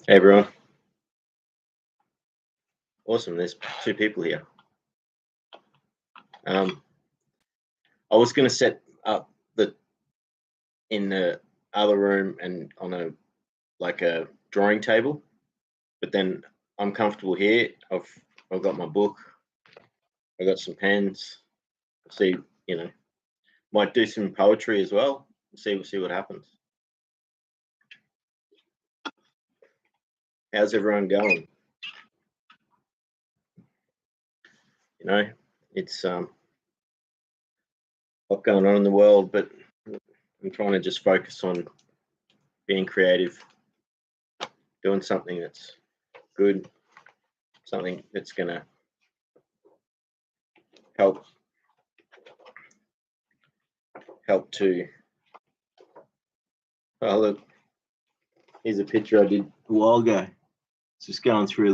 Hey everyone. Awesome. There's two people here. I was going to set up in the other room and on a drawing table, but then I'm comfortable here. I've got my book. I got some pens. See, might do some poetry as well. We'll see what happens. How's everyone going? It's a lot going on in the world, but I'm trying to just focus on being creative, doing something that's good, something that's going to help to. Oh, look, here's a picture I did a while ago. It's just going through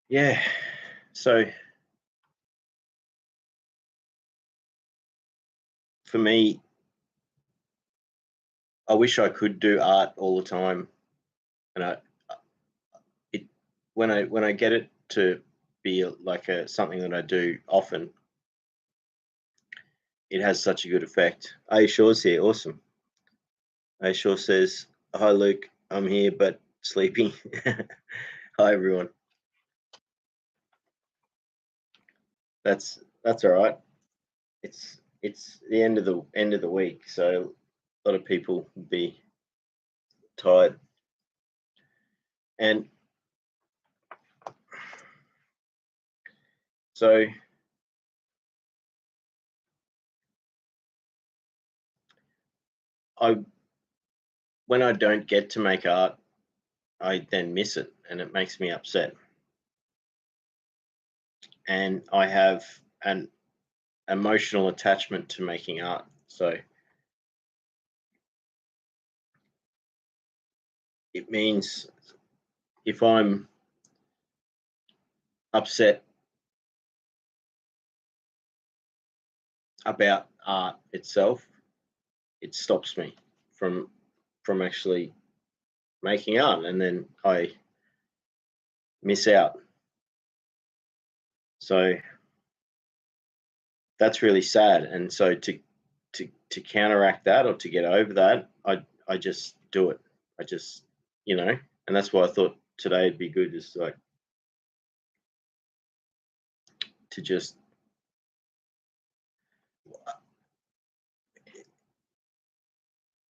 yeah. So for me, I wish I could do art all the time, and when I get it to be something that I do often, it has such a good effect. Shaw's here, awesome. Shaw says, "Hi Luke, I'm here but sleeping." Hi everyone. That's all right. It's the end of the week, so a lot of people will be tired. And so when I don't get to make art, I then miss it and it makes me upset. And I have an emotional attachment to making art. So it means if I'm upset about art itself, it stops me from actually making art, and then I miss out. So that's really sad. And so to counteract that, or to get over that, I just do it. I just, and that's why I thought today would be good, is like to just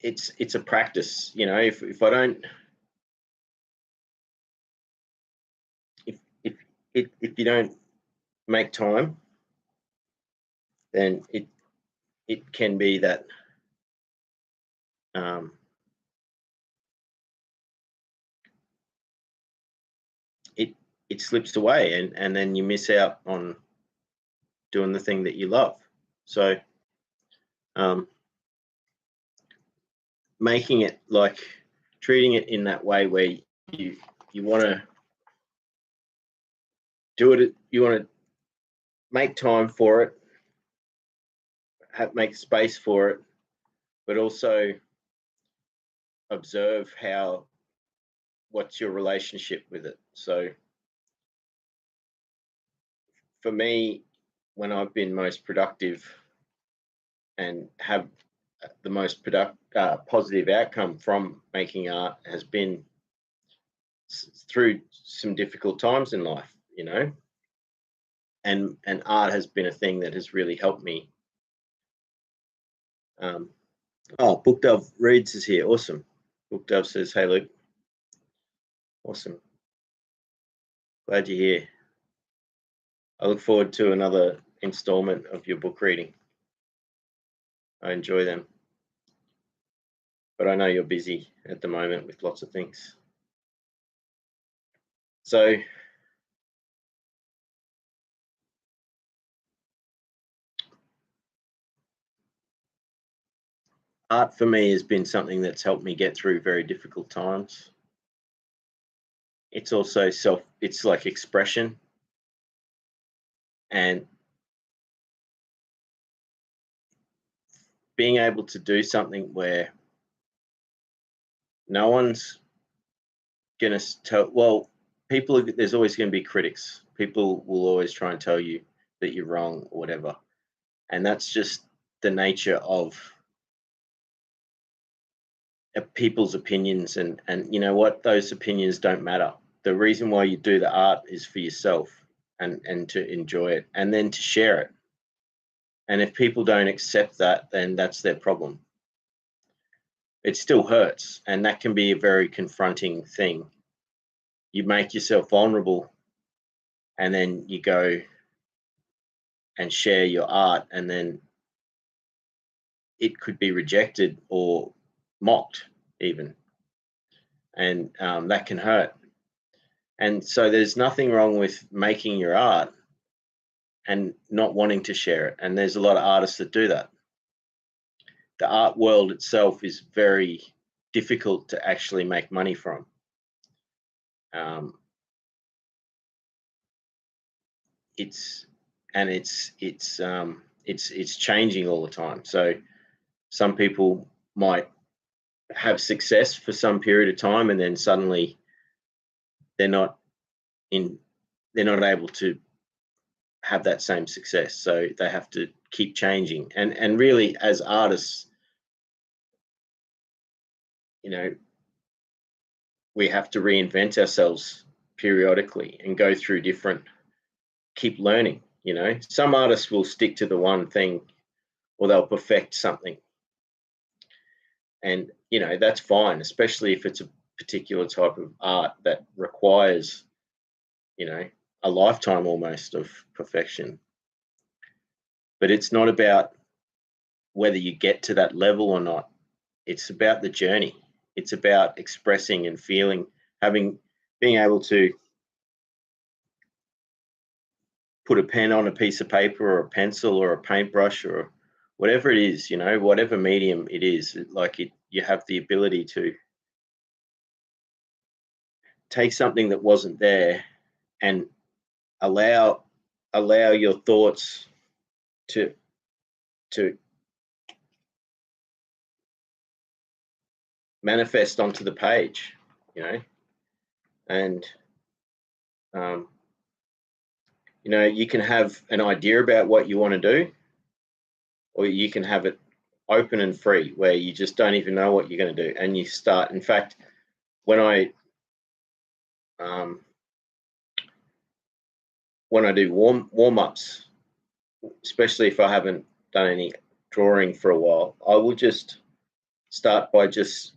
it's a practice, if I don't, if you don't make time, then it can be that it slips away, and then you miss out on doing the thing that you love. So making it, treating it in that way where you want to do it, you want to make time for it, make space for it, but also observe what's your relationship with it. So for me, when I've been most productive and have the most positive outcome from making art, has been through some difficult times in life, and art has been a thing that has really helped me. Book Dove Reads is here. Awesome. Book Dove says, "Hey Luke." Awesome. Glad you're here. I look forward to another installment of your book reading. I enjoy them, but I know you're busy at the moment with lots of things. So art for me has been something that's helped me get through very difficult times. It's also it's like expression, and being able to do something where no one's going to tell, well, there's always going to be critics. People will always try and tell you that you're wrong or whatever. And that's just the nature of people's opinions. And you know what? Those opinions don't matter. The reason why you do the art is for yourself and to enjoy it and then to share it. And if people don't accept that, then that's their problem. It still hurts, and that can be a very confronting thing. You make yourself vulnerable, and then you go and share your art, and then it could be rejected or mocked even, and that can hurt. And so there's nothing wrong with making your art and not wanting to share it, and there's a lot of artists that do that. The art world itself is very difficult to actually make money from. It's changing all the time. So some people might have success for some period of time, and then suddenly they're not able to have that same success. So they have to keep changing. And really, as artists, you know, we have to reinvent ourselves periodically and go through keep learning. You know, some artists will stick to the one thing, or they'll perfect something, and you know that's fine, especially if it's a particular type of art that requires, you know, a lifetime almost of perfection. But it's not about whether you get to that level or not. It's about the journey. It's about expressing and feeling, being able to put a pen on a piece of paper or a pencil or a paintbrush or whatever it is, you know, whatever medium it is, you have the ability to take something that wasn't there and allow your thoughts to manifest onto the page, you know. And you know, you can have an idea about what you want to do, or you can have it open and free where you just don't even know what you're going to do, and you start. In fact, when I do warm-ups, especially if I haven't done any drawing for a while, I will just start by just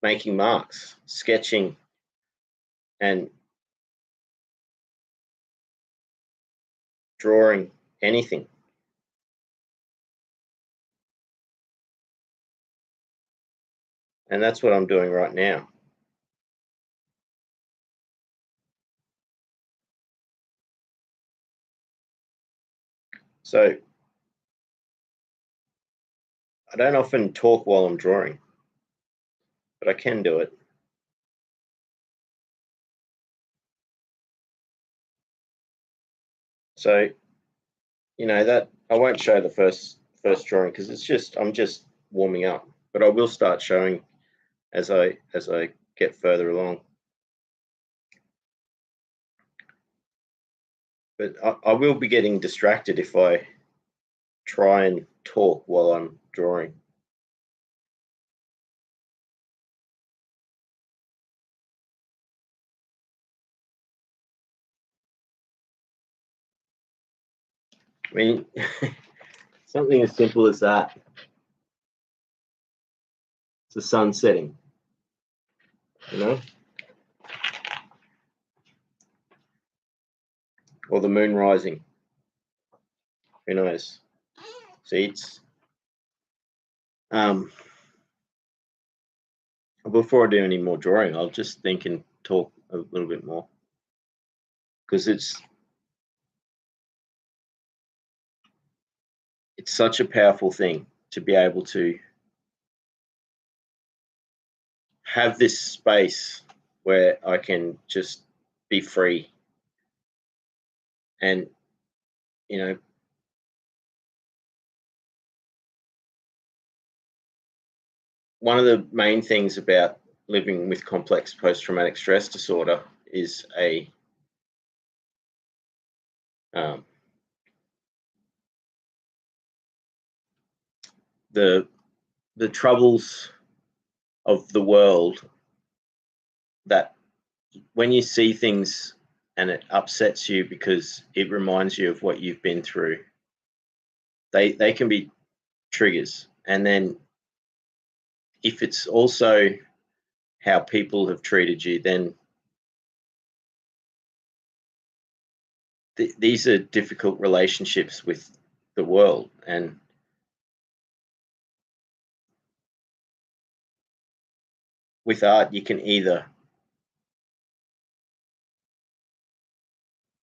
making marks, sketching, and drawing anything. And that's what I'm doing right now. So I don't often talk while I'm drawing, but I can do it. So, you know, that I won't show the first drawing because I'm just warming up, but I will start showing as I get further along. But I will be getting distracted if I try and talk while I'm drawing. I mean, something as simple as that. It's the sun setting, you know, or the moon rising. Who knows? See, it's before I do any more drawing, I'll just think and talk a little bit more, because it's such a powerful thing to be able to have this space where I can just be free and, you know, one of the main things about living with complex post-traumatic stress disorder is the troubles of the world, that when you see things and it upsets you because it reminds you of what you've been through, they can be triggers. And then if it's also how people have treated you, then these are difficult relationships with the world. And with art, you can either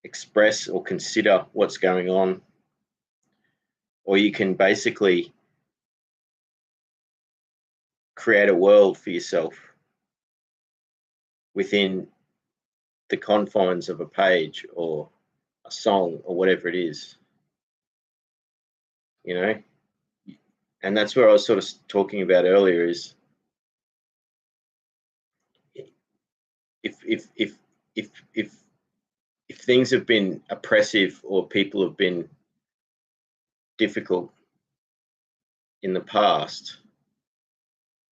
express or consider what's going on, or you can basically create a world for yourself within the confines of a page or a song or whatever it is, you know. And that's where I was sort of talking about earlier, is if things have been oppressive or people have been difficult in the past,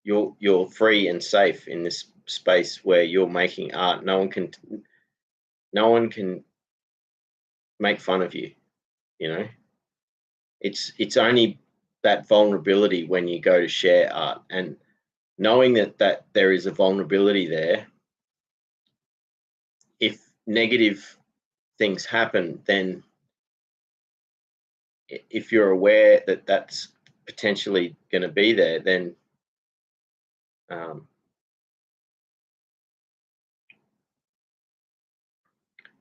you're free and safe in this space where you're making art. No one can make fun of you, you know. It's only that vulnerability when you go to share art, and knowing that there is a vulnerability there. If negative things happen, then if you're aware that that's potentially going to be there, then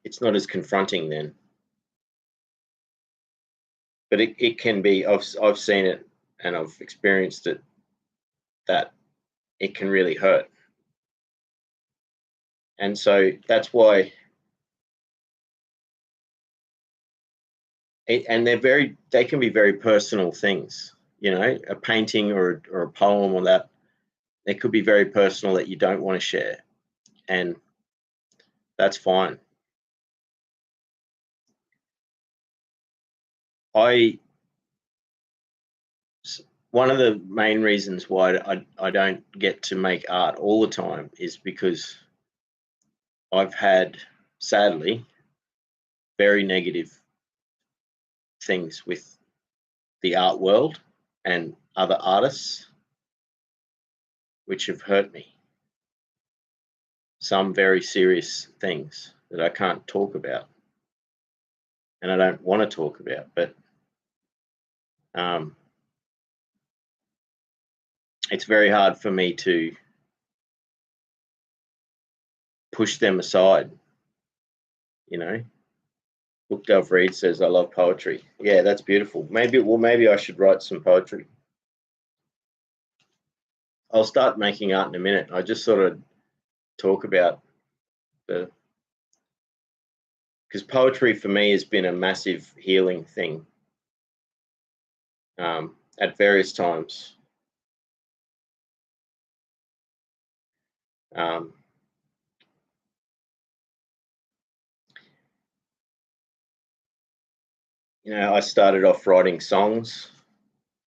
it's not as confronting then. But it can be. I've seen it and I've experienced it, that it can really hurt. And so that's why, and they can be very personal things, you know, a painting or a poem or that, it could be very personal that you don't want to share, and that's fine. One of the main reasons why I don't get to make art all the time is because I've had, sadly, very negative things with the art world and other artists, which have hurt me. Some very serious things that I can't talk about, and I don't want to talk about, but it's very hard for me to push them aside, you know. Book Dove Reed says, I love poetry. Yeah, that's beautiful. Maybe I should write some poetry. I'll start making art in a minute. I just sort of talk about because poetry for me has been a massive healing thing at various times. You know, I started off writing songs,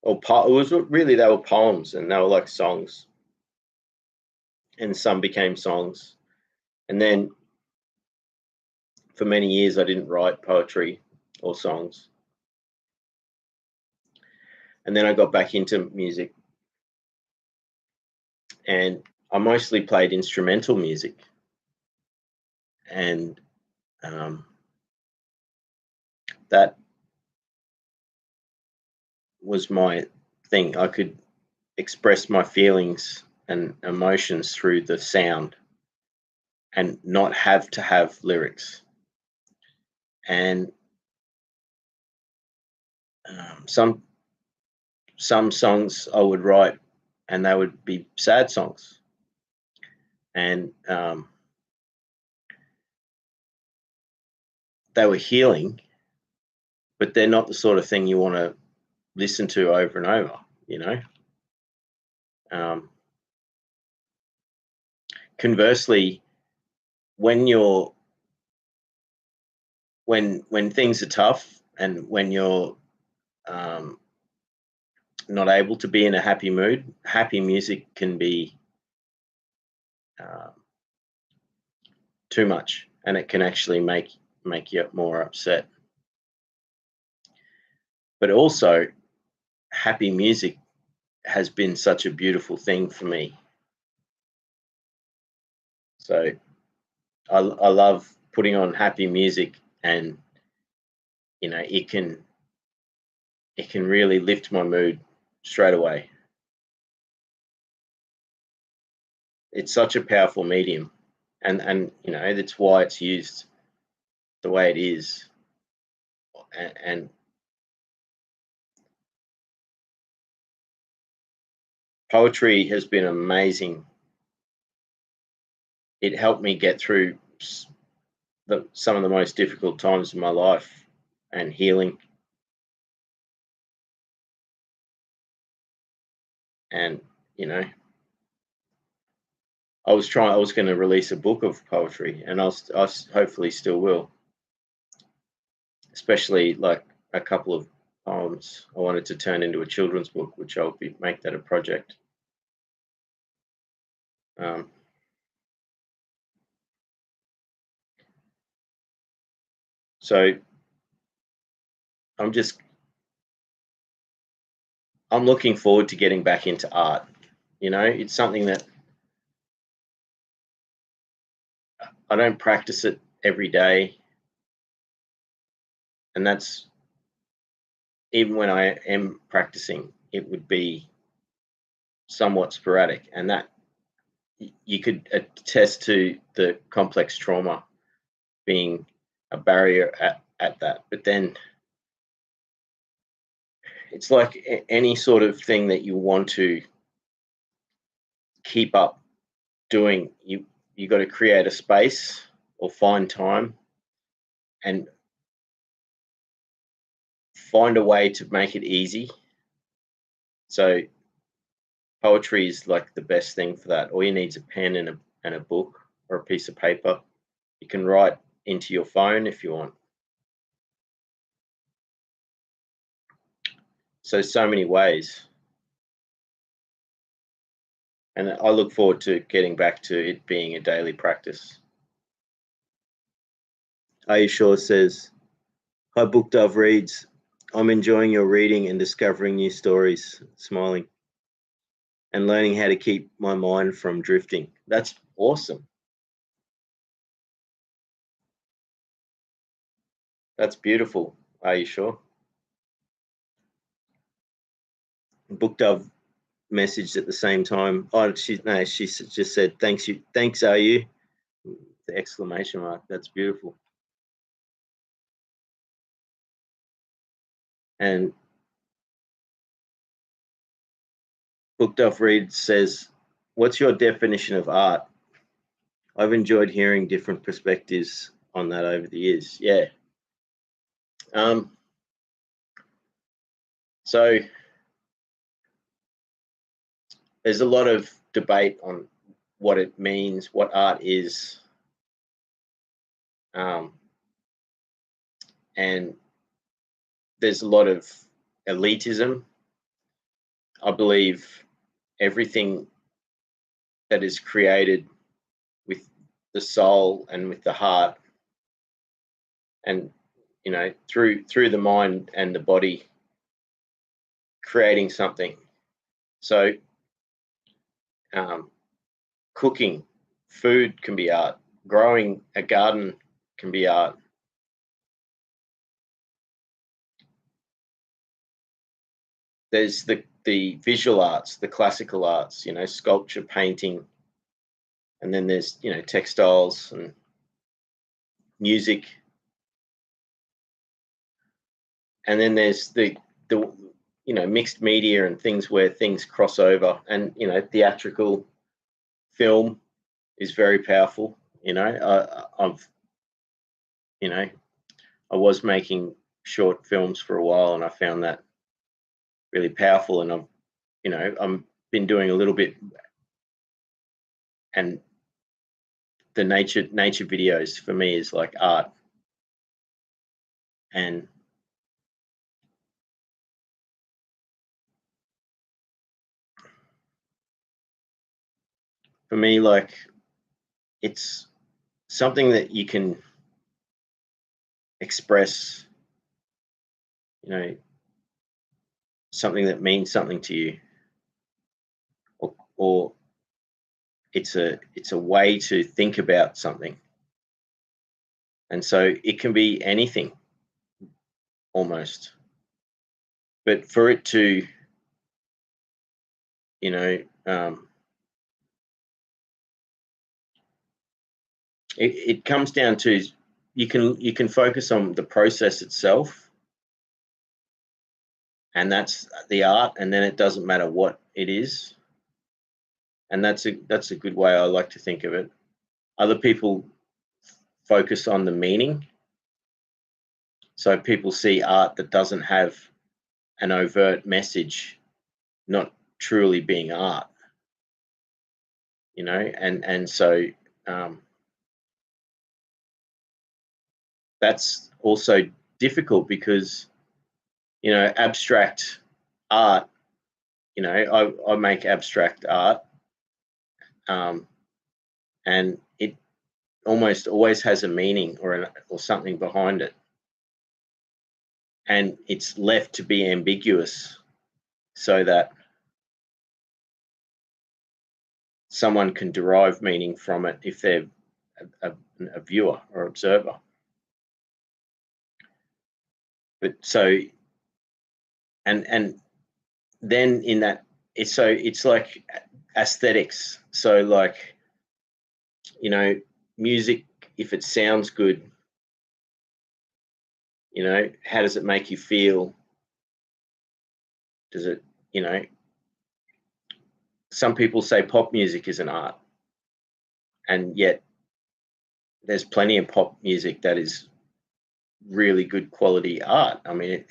or it was really, they were poems, and they were like songs, and some became songs. And then for many years I didn't write poetry or songs, and then I got back into music, and I mostly played instrumental music, and that was my thing. I could express my feelings and emotions through the sound and not have to have lyrics. And some songs I would write, and they would be sad songs, and they were healing, but they're not the sort of thing you want to listen to over and over, you know. conversely, when things are tough and when you're not able to be in a happy mood, happy music can be uh, too much, and it can actually make you more upset. But also, happy music has been such a beautiful thing for me. So I love putting on happy music, and it can really lift my mood straight away. It's such a powerful medium, and that's why it's used the way it is. And poetry has been amazing. It helped me get through some of the most difficult times in my life and healing. And I was going to release a book of poetry, and I hopefully still will, especially like a couple of poems I wanted to turn into a children's book, which I'll make that a project. So I'm looking forward to getting back into art. It's something that I don't practice it every day, and that's even when I am practicing, it would be somewhat sporadic, and that you could attest to the complex trauma being a barrier at that. But then it's like any sort of thing that you want to keep up doing, you got to create a space or find time and find a way to make it easy. So poetry is like the best thing for that. All you need is a pen and a book or a piece of paper. You can write into your phone if you want. So many ways. And I look forward to getting back to it being a daily practice. Are you sure says, hi, Book Dove reads. I'm enjoying your reading and discovering new stories, smiling, and learning how to keep my mind from drifting. That's awesome. That's beautiful. Are you sure? Book Dove messaged at the same time. Oh, she just said thanks, are you? The exclamation mark. That's beautiful. And Book Dove Read says, what's your definition of art? I've enjoyed hearing different perspectives on that over the years. Yeah. So there's a lot of debate on what it means, what art is. And there's a lot of elitism. I believe everything that is created with the soul and with the heart, and through the mind and the body, creating something. So cooking food can be art. Growing a garden can be art. There's the visual arts, the classical arts, sculpture, painting, and then there's textiles and music, and then there's the mixed media and things where things cross over, and theatrical film is very powerful. I was making short films for a while, and I found that really powerful, and I'm been doing a little bit and the nature videos for me is like art. And for me, like, it's something that you can express, you know, something that means something to you, or it's a way to think about something. And so it can be anything almost, but for it to, you know, it comes down to, you can focus on the process itself, and that's the art, and then it doesn't matter what it is. And that's a good way I like to think of it. Other people focus on the meaning. So people see art that doesn't have an overt message not truly being art, you know, and so that's also difficult because, you know, abstract art, you know, I make abstract art, and it almost always has a meaning or something behind it, and it's left to be ambiguous so that someone can derive meaning from it if they're a viewer or observer. But so, and then in that, it's like aesthetics. So like, you know, music, if it sounds good, you know, how does it make you feel? Does it, you know, some people say pop music is an art, and yet there's plenty of pop music that is really good quality art. I mean,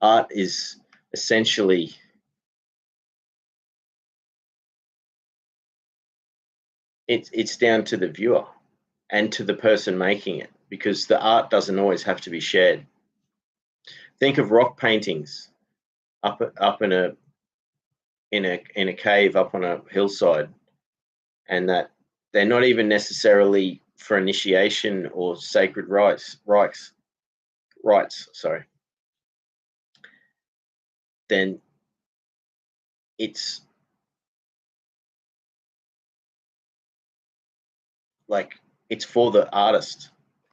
art is essentially, it's down to the viewer and to the person making it, because the art doesn't always have to be shared. Think of rock paintings up in a cave up on a hillside, and that they're not even necessarily for initiation or sacred rites. Sorry. Then it's like, it's for the artist.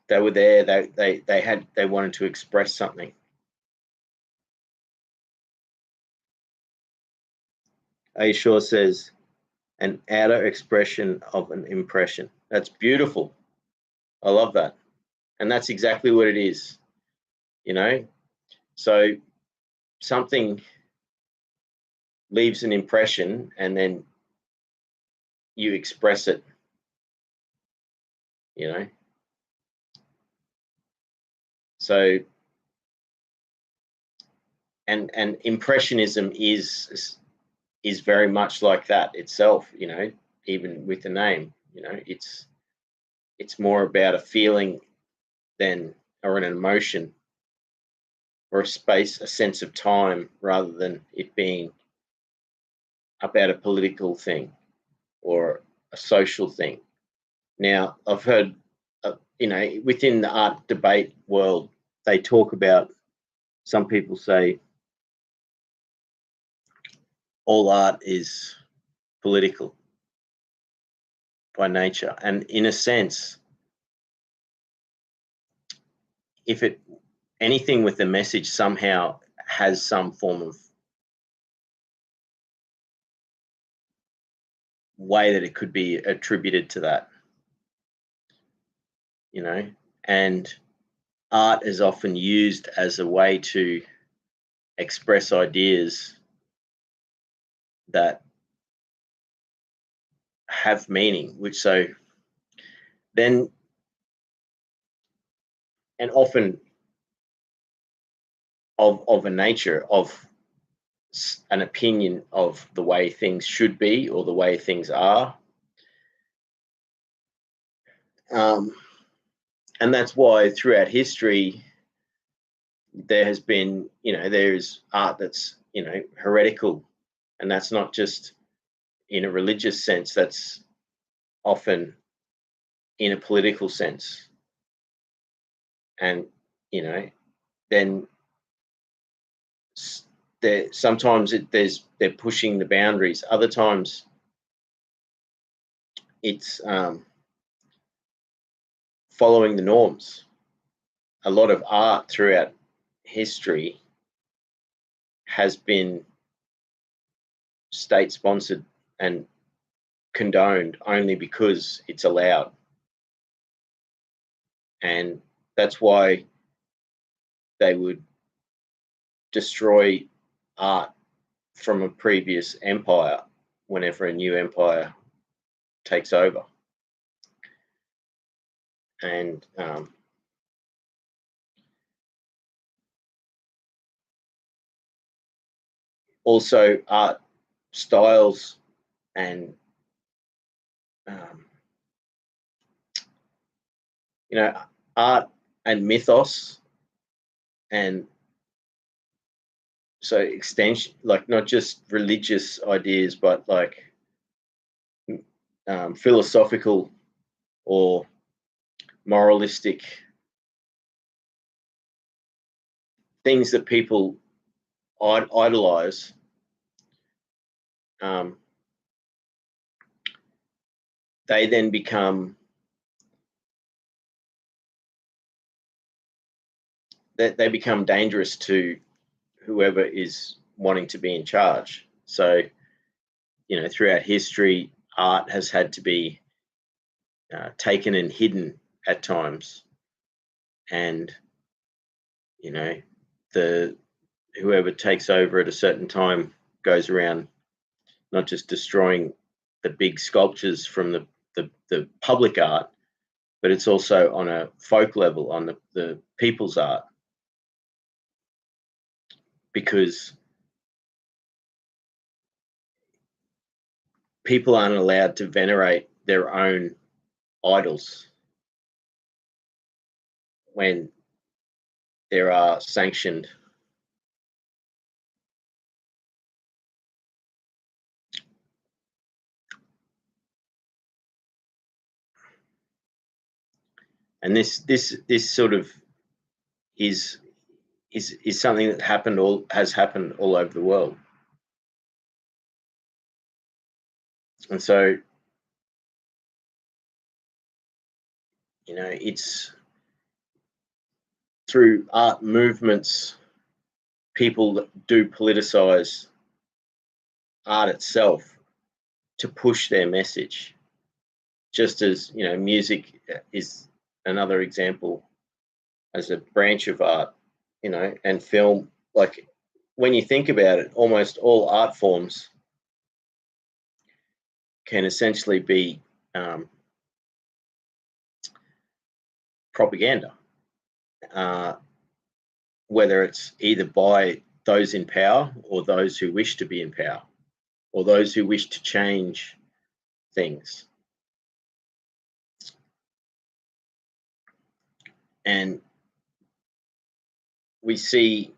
They were there. They wanted to express something. Aishaw says, an outer expression of an impression. That's beautiful. I love that. And that's exactly what it is, you know? So something leaves an impression and then you express it, you know? So, and impressionism is very much like that itself, you know, even with the name, you know, it's more about a feeling than, or an emotion, or a space, a sense of time, rather than it being about a political thing or a social thing. Now, I've heard, you know, within the art debate world, they talk about, some people say all art is political by nature. And in a sense, if anything with a message somehow has some form of way that it could be attributed to that, you know, and art is often used as a way to express ideas that have meaning, which, so then, and often of a nature of an opinion of the way things should be or the way things are. And that's why throughout history there has been, there's art that's, heretical, and that's not just in a religious sense, that's often in a political sense. And then sometimes they're pushing the boundaries, other times it's following the norms. A lot of art throughout history has been state sponsored and condoned only because it's allowed. And that's why they would destroy art from a previous empire whenever a new empire takes over. And also art styles and art and mythos, and so extension, like not just religious ideas, but like philosophical or moralistic things that people idolize. They then become they become dangerous to whoever is wanting to be in charge. So, throughout history, art has had to be taken and hidden at times, and whoever takes over at a certain time goes around not just destroying the big sculptures from the public art, but it's also on a folk level, on the people's art, because people aren't allowed to venerate their own idols when there are sanctioned and this sort of is something that has happened all over the world. And so it's through art movements people that do politicize art itself to push their message, just as music is another example as a branch of art, and film. Like, when you think about it, almost all art forms can essentially be propaganda, whether it's either by those in power or those who wish to be in power or those who wish to change things. And we see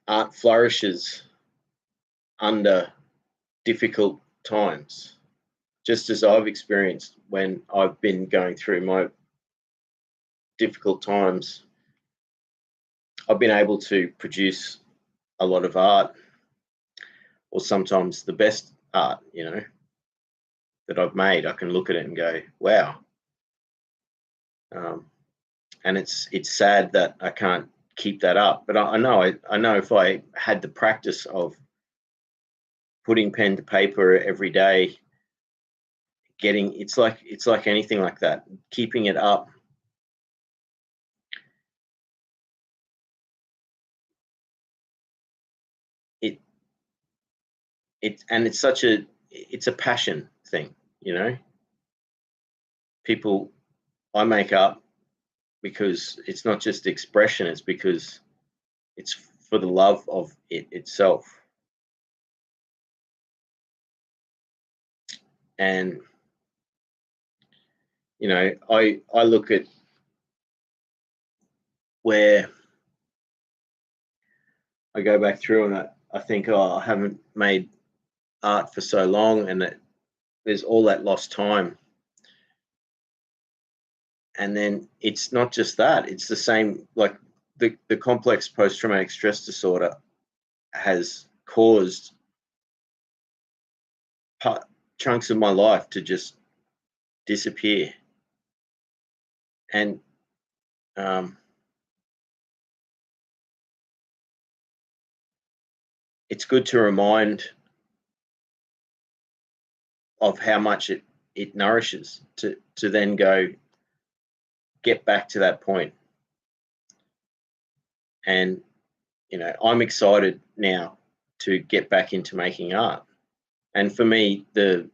art flourishes under difficult times, just as I've experienced when I've been going through my difficult times. I've been able to produce a lot of art, or sometimes the best art, that I've made. I can look at it and go, wow. And it's sad that I can't keep that up. But I know if I had the practice of putting pen to paper every day, it's like anything like that, keeping it up. It's a passion thing, people, I make up because it's not just expression, it's because it's for the love of it itself. And you know, I look at where I go back through and I think, oh, I haven't made art for so long, and that there's all that lost time. And then it's not just that, it's the same, like the complex post-traumatic stress disorder has caused chunks of my life to just disappear. And it's good to remind of how much it nourishes to then go get back to that point. And you know, I'm excited now to get back into making art. And for me, the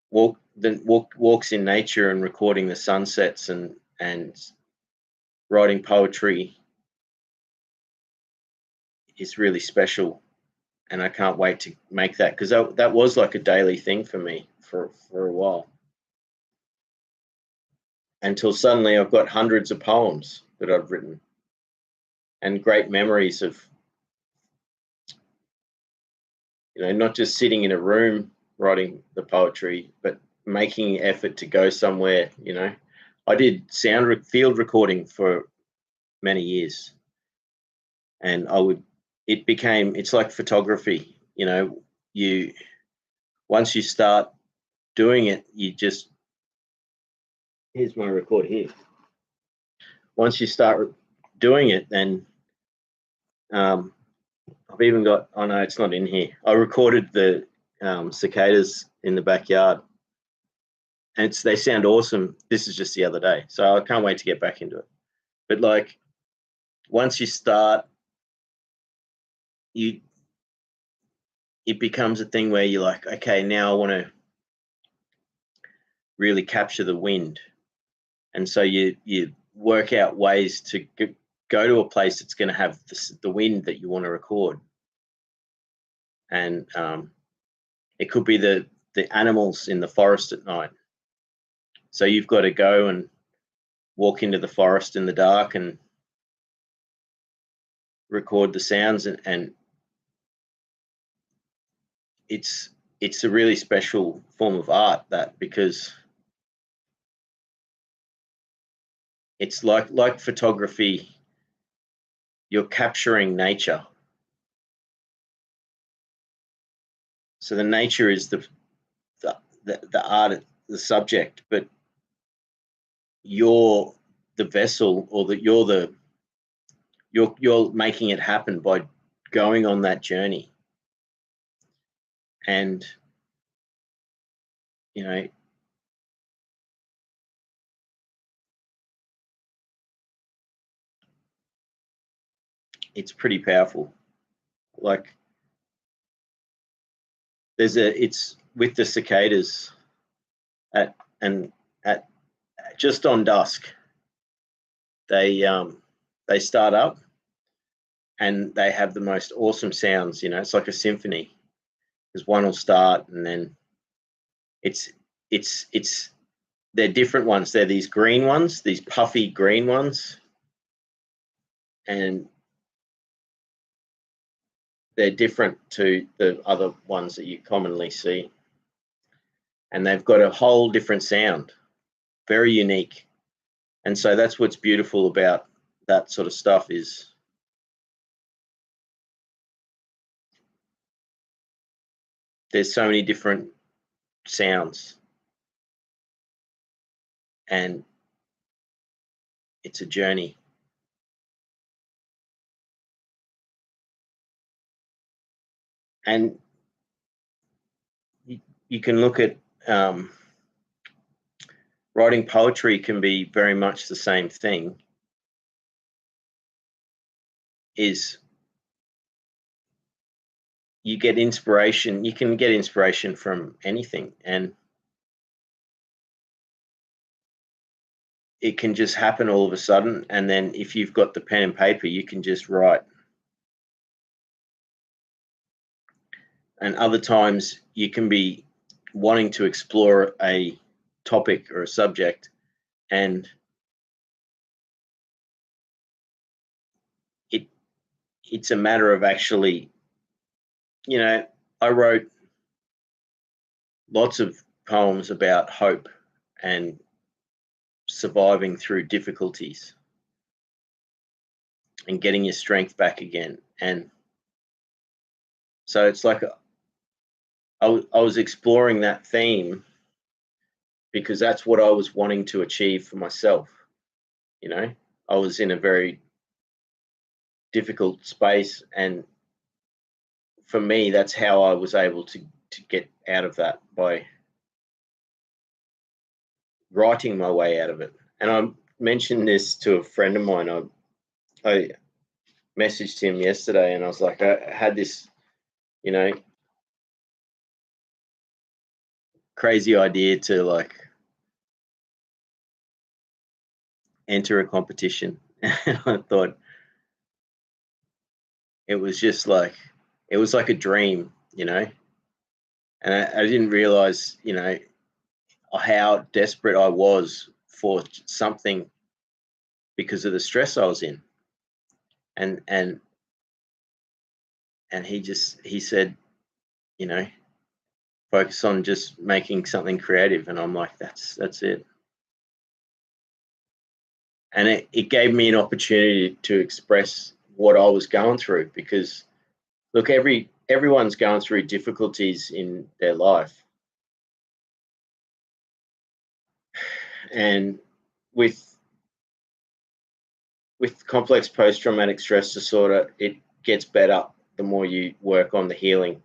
walks in nature and recording the sunsets and writing poetry is really special. And I can't wait to make that, because that was like a daily thing for me for a while. Until suddenly I've got hundreds of poems that I've written and great memories of, you know, not just sitting in a room writing the poetry, but making effort to go somewhere. You know, I did field recording for many years, and it's like photography. You know, once you start doing it, here's my record here. Once you start doing it, then I've even got, oh no, it's not in here. I recorded the cicadas in the backyard, and they sound awesome. This is just the other day, so I can't wait to get back into it. But like, once you start, it becomes a thing where you're like, okay, now I want to really capture the wind, and so you work out ways to go to a place that's going to have the wind that you want to record. And it could be the animals in the forest at night. So you've got to go and walk into the forest in the dark and record the sounds, and it's a really special form of art, that, because it's like photography, you're capturing nature. So the nature is the art, the subject, but you're the vessel, or that you're making it happen by going on that journey. And you know, it's pretty powerful. Like, it's with the cicadas at just on dusk, they start up and they have the most awesome sounds. You know, it's like a symphony, because one will start, and then they're different ones. They're these green ones, these puffy green ones, and they're different to the other ones that you commonly see. And they've got a whole different sound, very unique. And so that's what's beautiful about that sort of stuff, is there's so many different sounds, and it's a journey. And you can look at writing poetry can be very much the same thing. Is you get inspiration, you can get inspiration from anything, and it can just happen all of a sudden. And then if you've got the pen and paper, you can just write. And other times you can be wanting to explore a topic or a subject, and it's a matter of actually, I wrote lots of poems about hope and surviving through difficulties and getting your strength back again. And so it's like I was exploring that theme because that's what I was wanting to achieve for myself. I was in a very difficult space, and for me, that's how I was able to get out of that, by writing my way out of it. And I mentioned this to a friend of mine. I messaged him yesterday, and I was like, I had this, crazy idea to like enter a competition. And I thought it was just like, it was like a dream, and I didn't realize, how desperate I was for something because of the stress I was in. And he said, focus on just making something creative. And I'm like, that's it. And it gave me an opportunity to express what I was going through, because look, everyone's going through difficulties in their life. And with complex post-traumatic stress disorder, it gets better the more you work on the healing,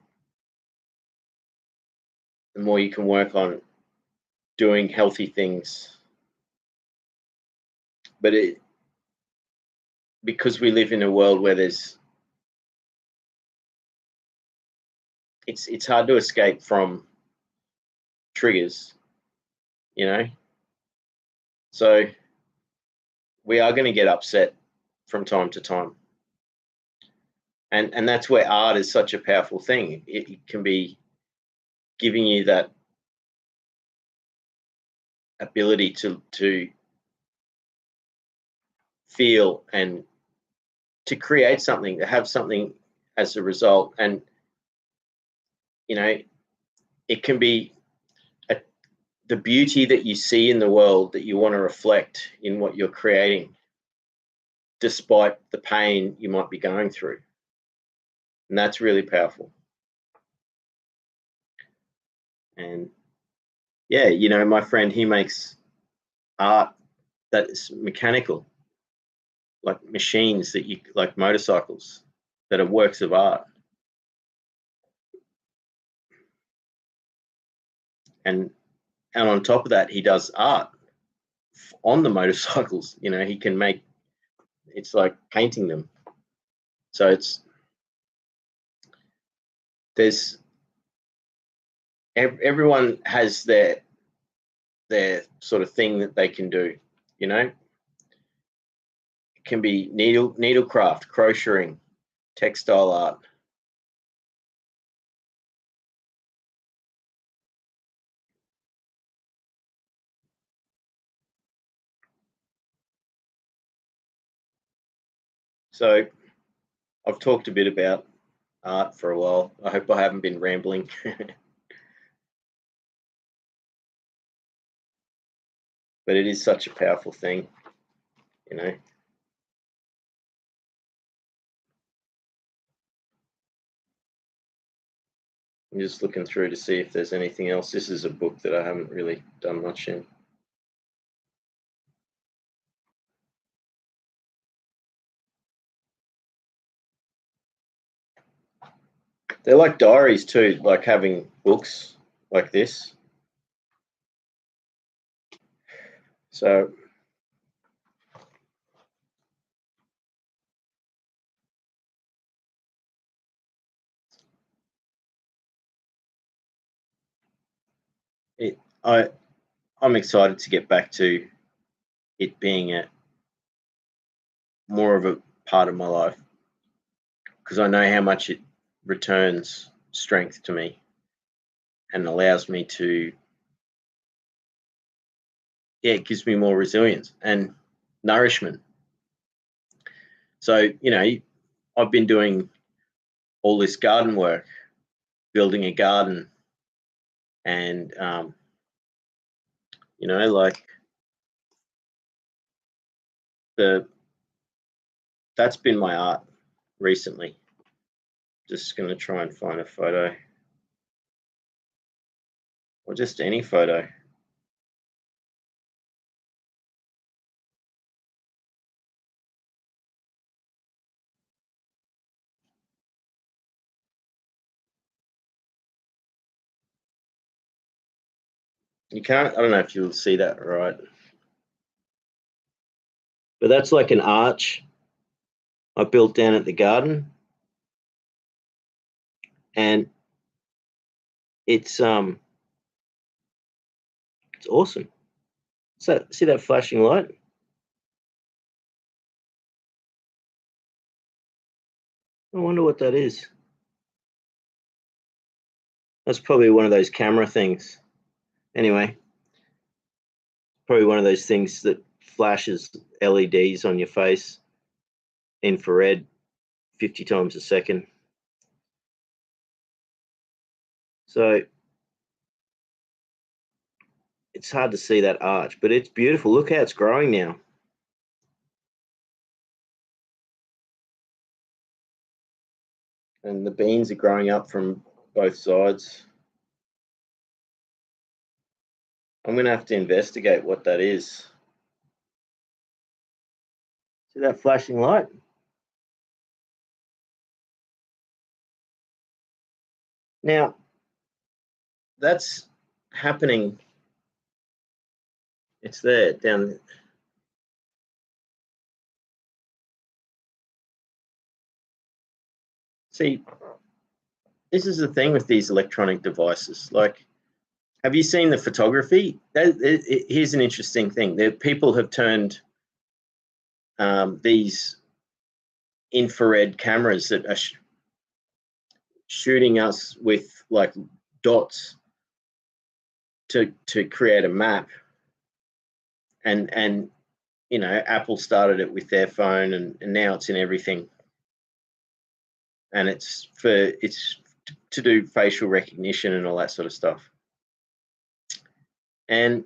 the more you can work on doing healthy things. But because we live in a world where it's hard to escape from triggers, so we are going to get upset from time to time. And that's where art is such a powerful thing. It can be giving you that ability to feel and to create something, to have something as a result. And it can be the beauty that you see in the world that you want to reflect in what you're creating, despite the pain you might be going through. And that's really powerful. And yeah, my friend, he makes art that is mechanical, like machines that like motorcycles that are works of art. And on top of that, he does art on the motorcycles. He can make, it's like painting them. So there's everyone has their sort of thing that they can do. It can be needlecraft, crocheting, textile art. So I've talked a bit about art for a while. I hope I haven't been rambling. But it is such a powerful thing, I'm just looking through to see if there's anything else. This is a book that I haven't really done much in. They're like diaries too, like having books like this. So I'm excited to get back to it being more of a part of my life, because I know how much it returns strength to me and allows me to yeah, it gives me more resilience and nourishment. So, you know, I've been doing all this garden work, building a garden, and you know, like that's been my art recently. Just going to try and find a photo, or just any photo. You can't, I don't know if you'll see that right, but that's like an arch I built down at the garden, and it's awesome. So see that flashing light? I wonder what that is. That's probably one of those camera things. Anyway, probably one of those things that flashes LEDs on your face, infrared, 50 times a second. So it's hard to see that arch, but it's beautiful. Look how it's growing now. And the beans are growing up from both sides. I'm going to have to investigate what that is. See that flashing light? Now, that's happening. It's there down there. See, this is the thing with these electronic devices. Like, have you seen the photography? Here's an interesting thing. People have turned these infrared cameras that are shooting us with like dots to create a map. And you know, Apple started it with their phone, and now it's in everything. And it's to do facial recognition and all that sort of stuff. And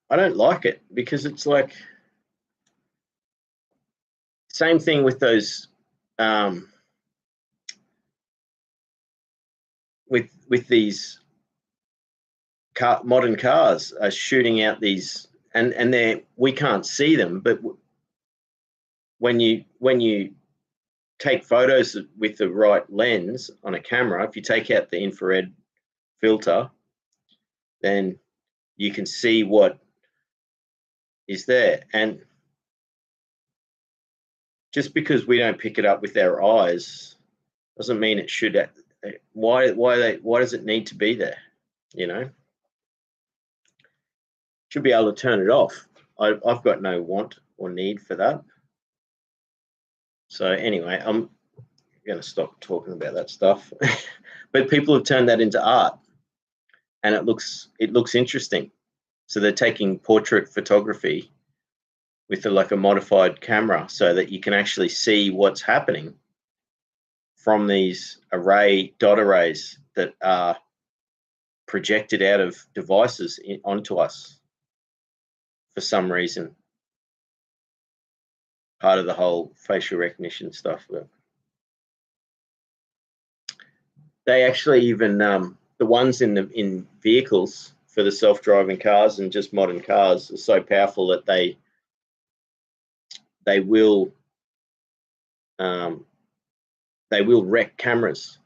I don't like it, because it's like, same thing with those with these modern cars are shooting out these, and we can't see them, but when you take photos with the right lens on a camera, if you take out the infrared filter, then you can see what is there. And just because we don't pick it up with our eyes doesn't mean it should. Why does it need to be there? You know, should be able to turn it off. I've got no want or need for that. So anyway, I'm going to stop talking about that stuff. But people have turned that into art, and it looks interesting. So they're taking portrait photography with like a modified camera, so that you can actually see what's happening from these dot arrays that are projected out of devices onto us for some reason. Part of the whole facial recognition stuff. But they actually even the ones in vehicles for the self-driving cars and just modern cars are so powerful that they will wreck cameras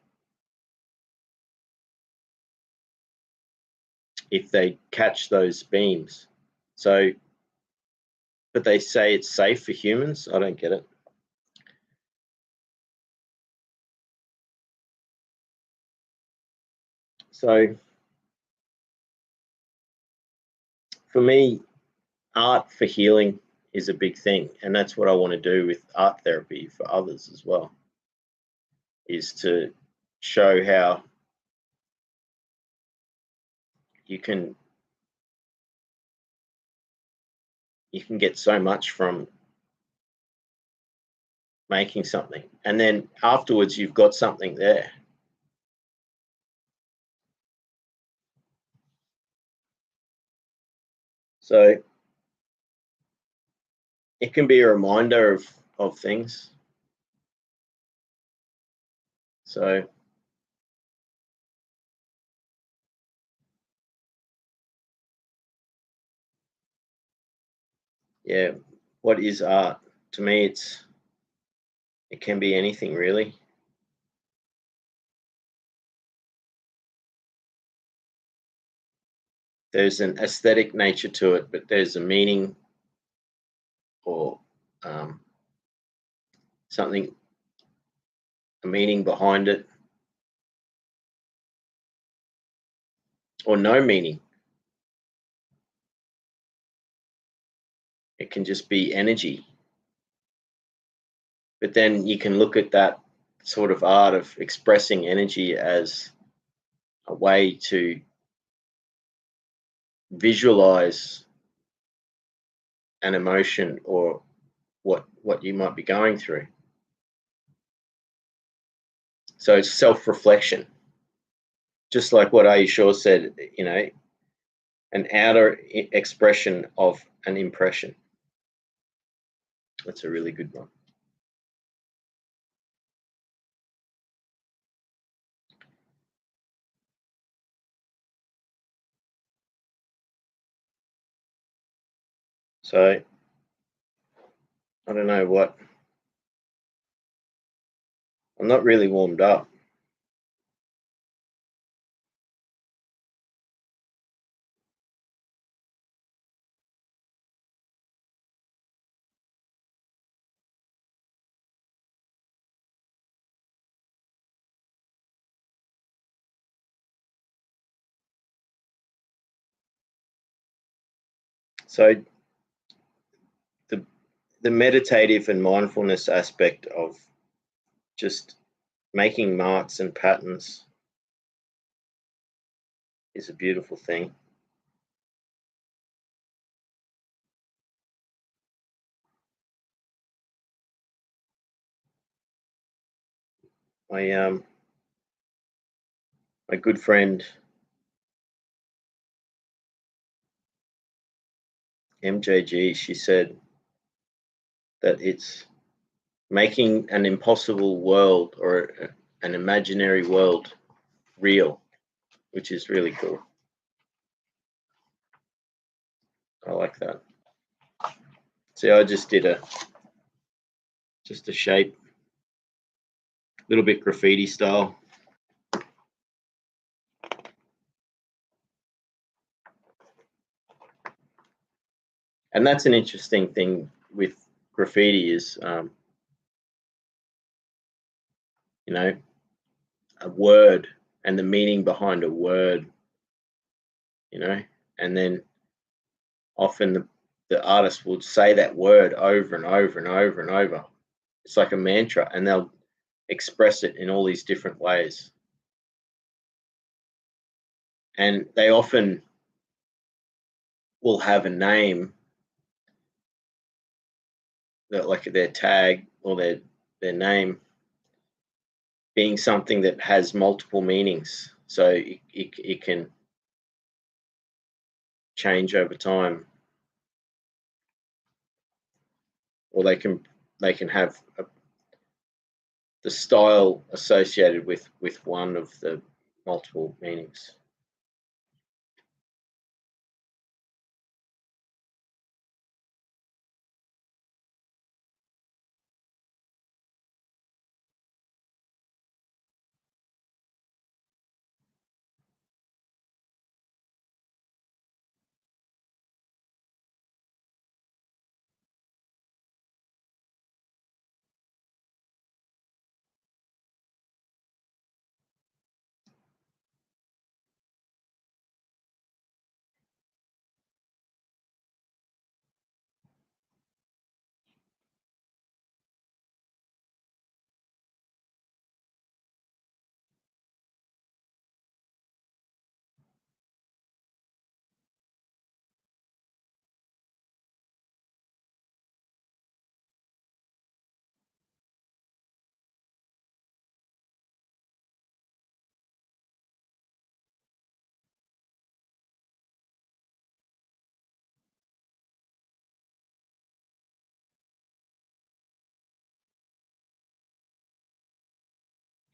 if they catch those beams. So, but they say it's safe for humans. I don't get it. So for me, art for healing is a big thing, and that's what I want to do with art therapy for others as well, is to show how you can get so much from making something, and then afterwards you've got something there. So it can be a reminder of things. So yeah, what is art? To me, it can be anything really. There's an aesthetic nature to it, but there's a meaning or um, something, a meaning behind it, or no meaning. It can just be energy. But then you can look at that sort of art of expressing energy as a way to visualize an emotion or what you might be going through. So it's self-reflection, just like what A. Shaw said, an outer expression of an impression. That's a really good one. So I don't know what. I'm not really warmed up. So the meditative and mindfulness aspect of just making marks and patterns is a beautiful thing. My my good friend MJG, she said that it's making an impossible world or an imaginary world real, which is really cool. I like that. See, I just did just a shape, a little bit graffiti style. And that's an interesting thing with graffiti is, you know, a word and the meaning behind a word, and then often the artist will say that word over and over and over and over. It's like a mantra, and they'll express it in all these different ways. And they often will have a name that, like their tag or their name, being something that has multiple meanings. So it can change over time, or they can have the style associated with one of the multiple meanings.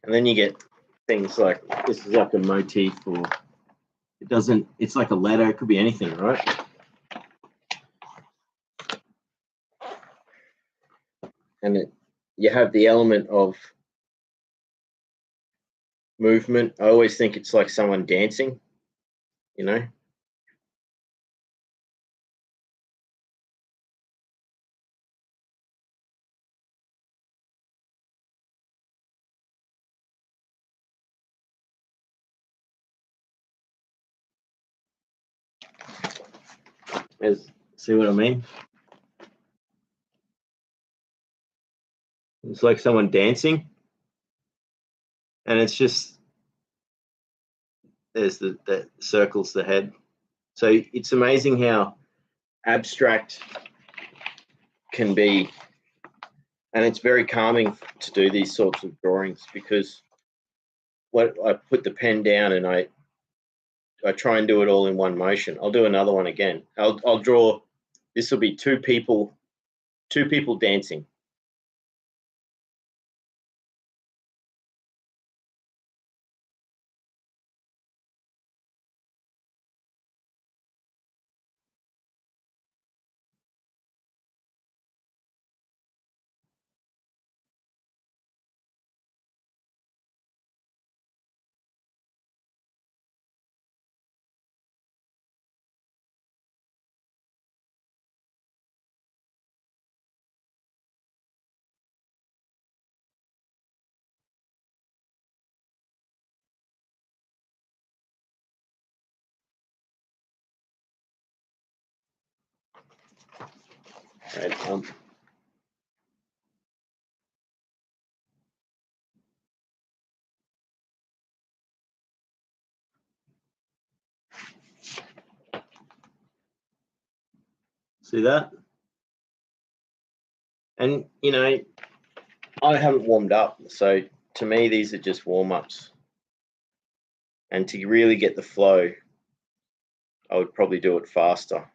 And then you get things like, this is like a motif, or it's like a letter, it could be anything, right? And you have the element of movement. I always think it's like someone dancing, you know? See what I mean? It's like someone dancing, and it's just, there's the circles the head. So it's amazing how abstract can be, and it's very calming to do these sorts of drawings, because what I put the pen down and I try and do it all in one motion. I'll do another one again. I'll draw, this will be two people dancing. Right, see that? And, you know, I haven't warmed up, so to me, these are just warm-ups. And to really get the flow, I would probably do it faster.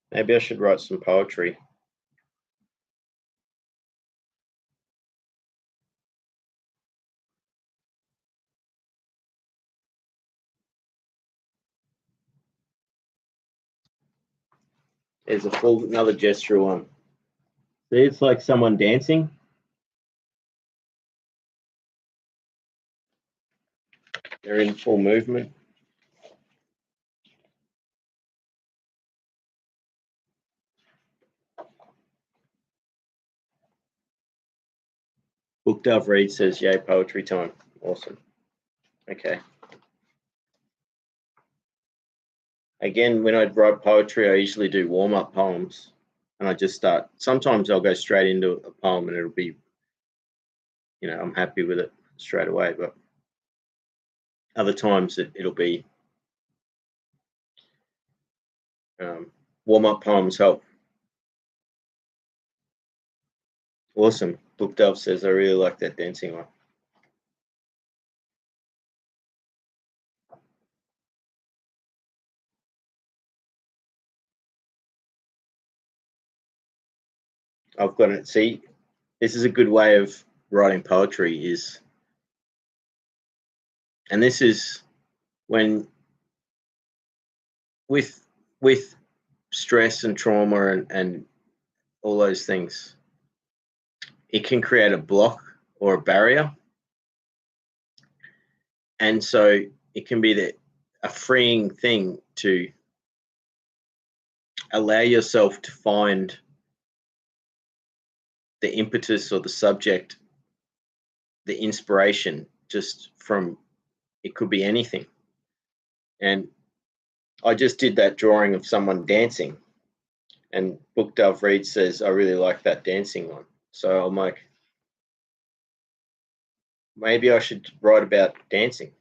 Maybe I should write some poetry. There's another gesture one. See, it's like someone dancing. They're in full movement. Book Dove Reed says, yay, poetry time. Awesome. Okay. Again, when I write poetry, I usually do warm-up poems, and I just start. Sometimes I'll go straight into a poem and it'll be, you know, I'm happy with it straight away, but other times it'll be warm-up poems help. Awesome. Book Dove says, I really like that dancing one. I've got it. See, this is a good way of writing poetry is, and this is when with stress and trauma and all those things, it can create a block or a barrier. And so it can be a freeing thing to allow yourself to find the impetus or the subject the inspiration just from, it could be anything. And I just did that drawing of someone dancing, and Book Dove Reed says, I really like that dancing one. So I'm like, maybe I should write about dancing.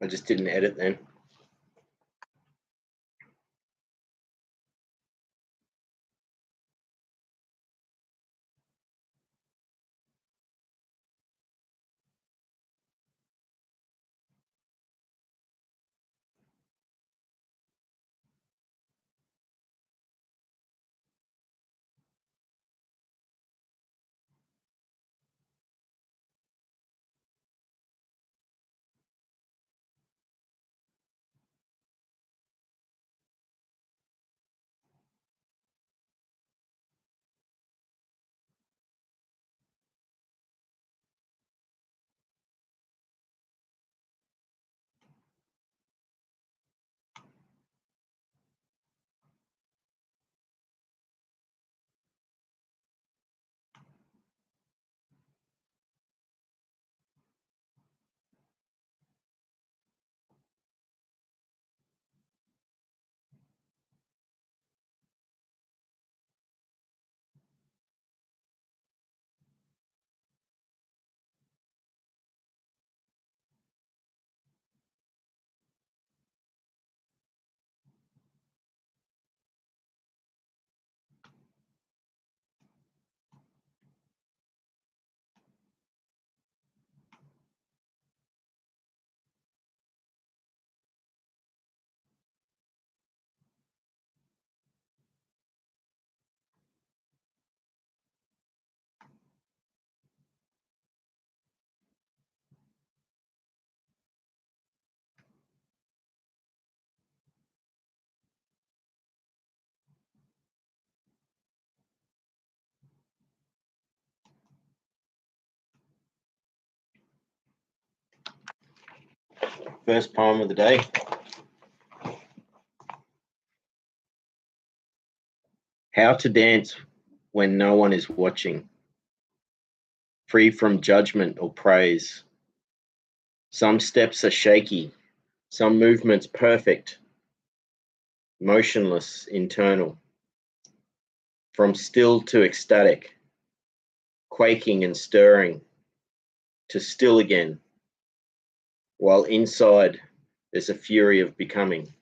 I just didn't edit then. First poem of the day. How to dance when no one is watching, free from judgment or praise. Some steps are shaky, some movements perfect, motionless, internal. From still to ecstatic, quaking and stirring, to still again, while inside there's a fury of becoming.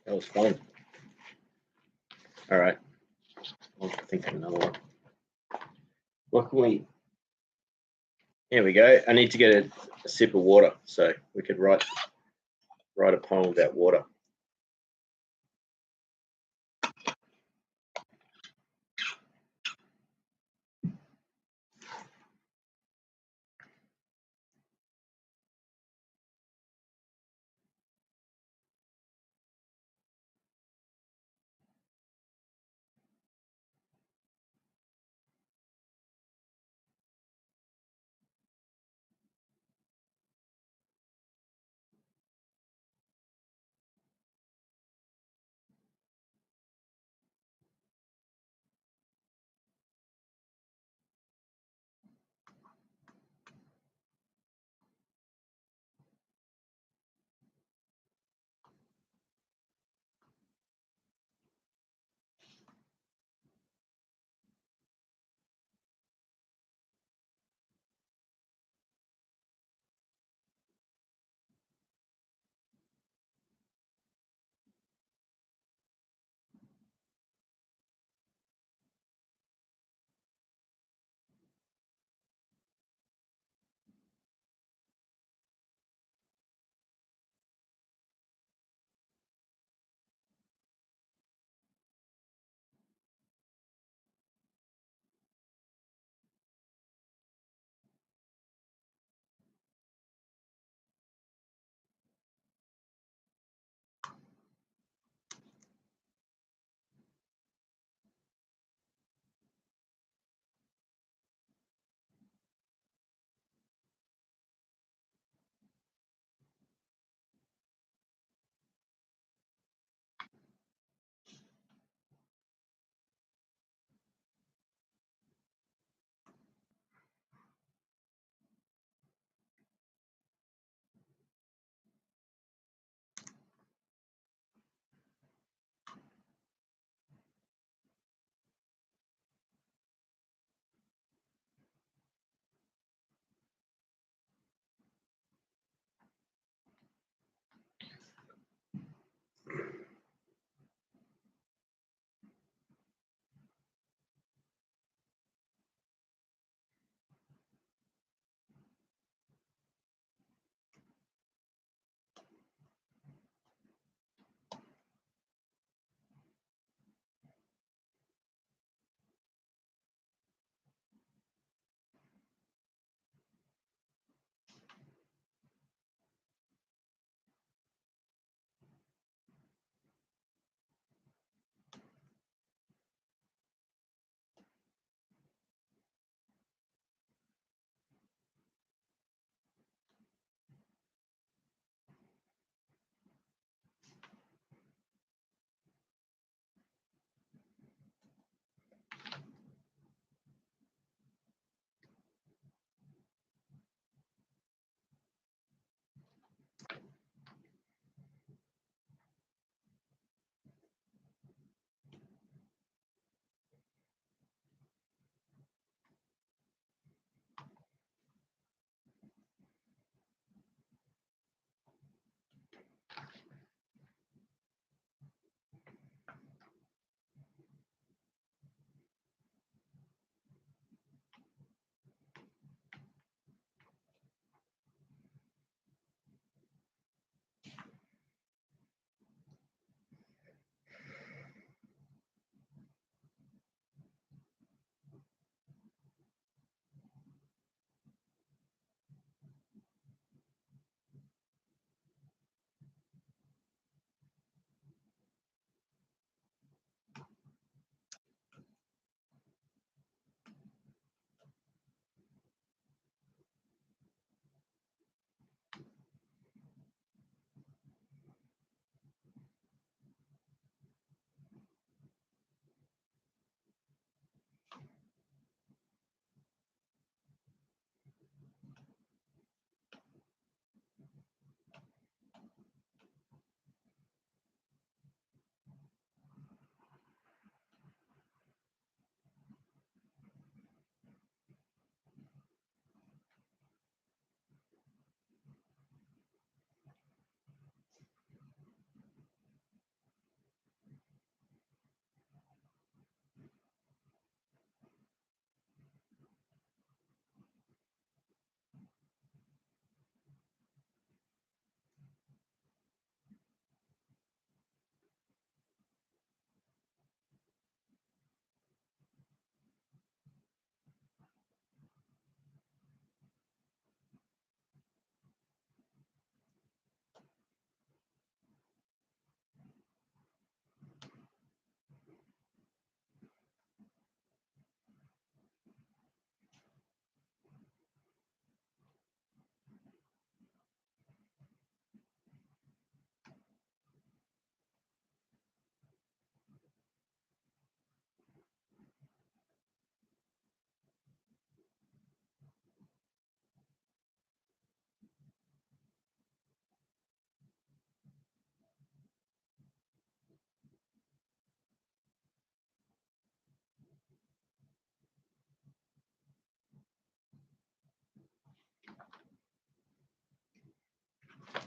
That was fun. All right, I'll think of another one. What can we? Here we go. I need to get a sip of water, so we could write a poem about water.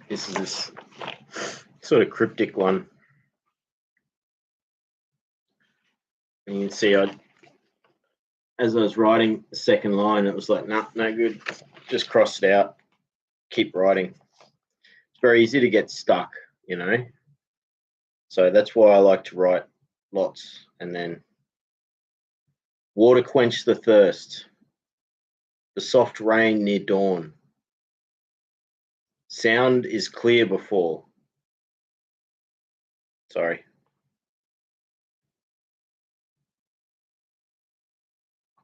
This is this sort of cryptic one. And you can see as I was writing the second line, it was like, nah, no good. Just cross it out, keep writing. It's very easy to get stuck, you know. So that's why I like to write lots. And then water quench the thirst, the soft rain near dawn. Sound is clear before. Sorry.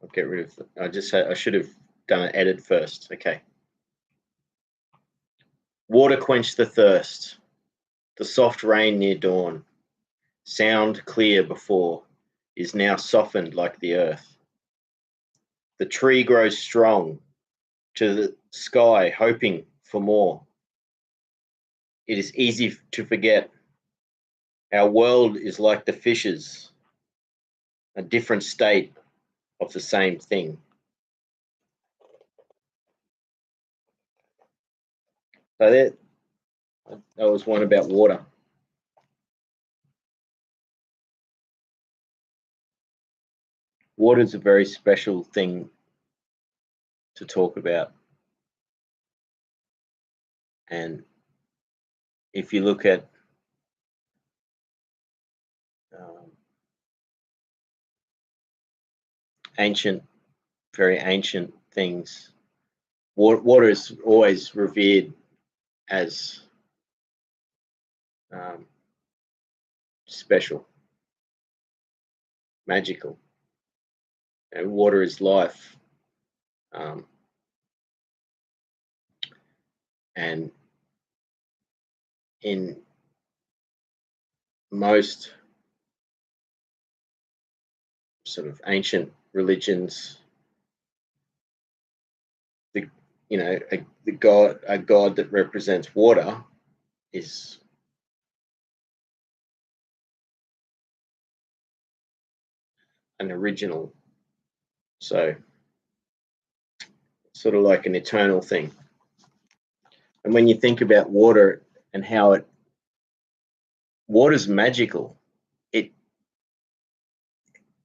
I'll get rid of I should have done an edit first. Okay. Water quench the thirst, the soft rain near dawn. Sound clear before is now softened like the earth. The tree grows strong to the sky, hoping for more. It is easy to forget. Our world is like the fishes, a different state of the same thing. So that was one about water. Water is a very special thing to talk about. And if you look at very ancient things, water is always revered as special, magical. And water is life. And in most sort of ancient religions, a god that represents water is an original. So sort of like an eternal thing. And when you think about water and how water's magical.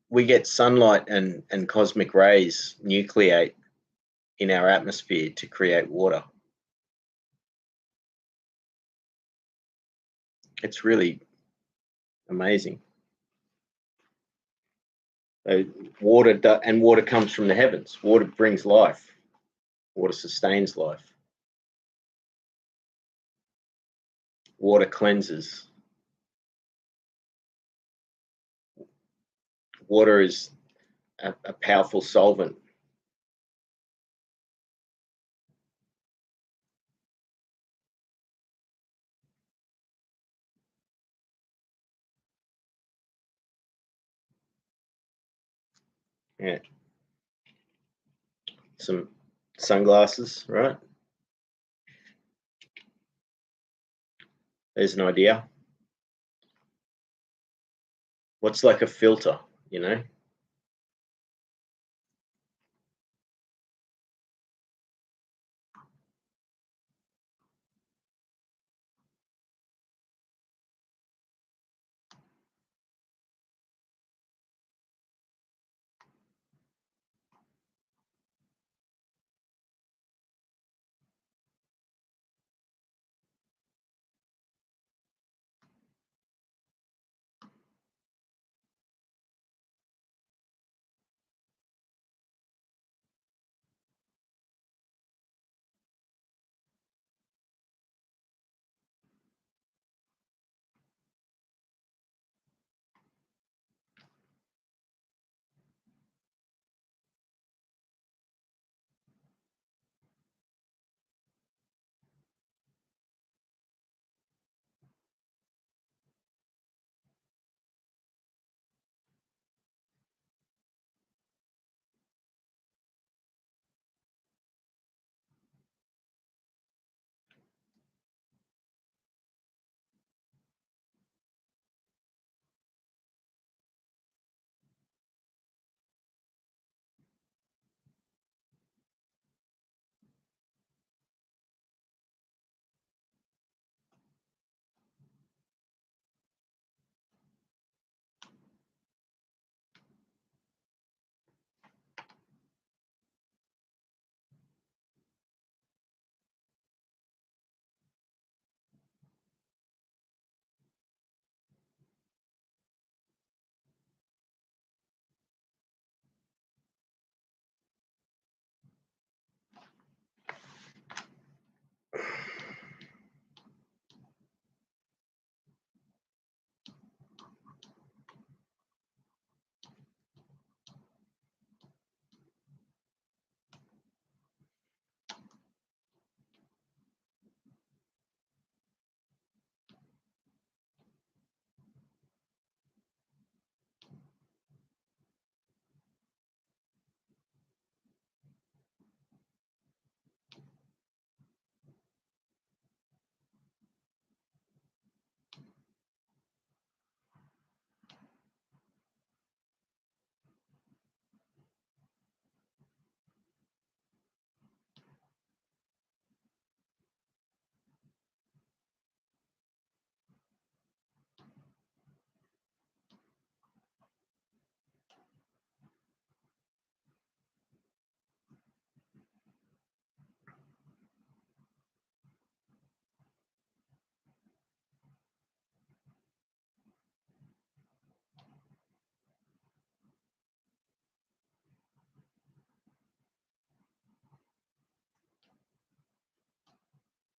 We get sunlight and cosmic rays nucleate in our atmosphere to create water. It's really amazing. So water comes from the heavens. Water brings life. Water sustains life. Water cleanses. Water is a powerful solvent. Yeah. Some sunglasses, right? There's an idea. What's like a filter, you know?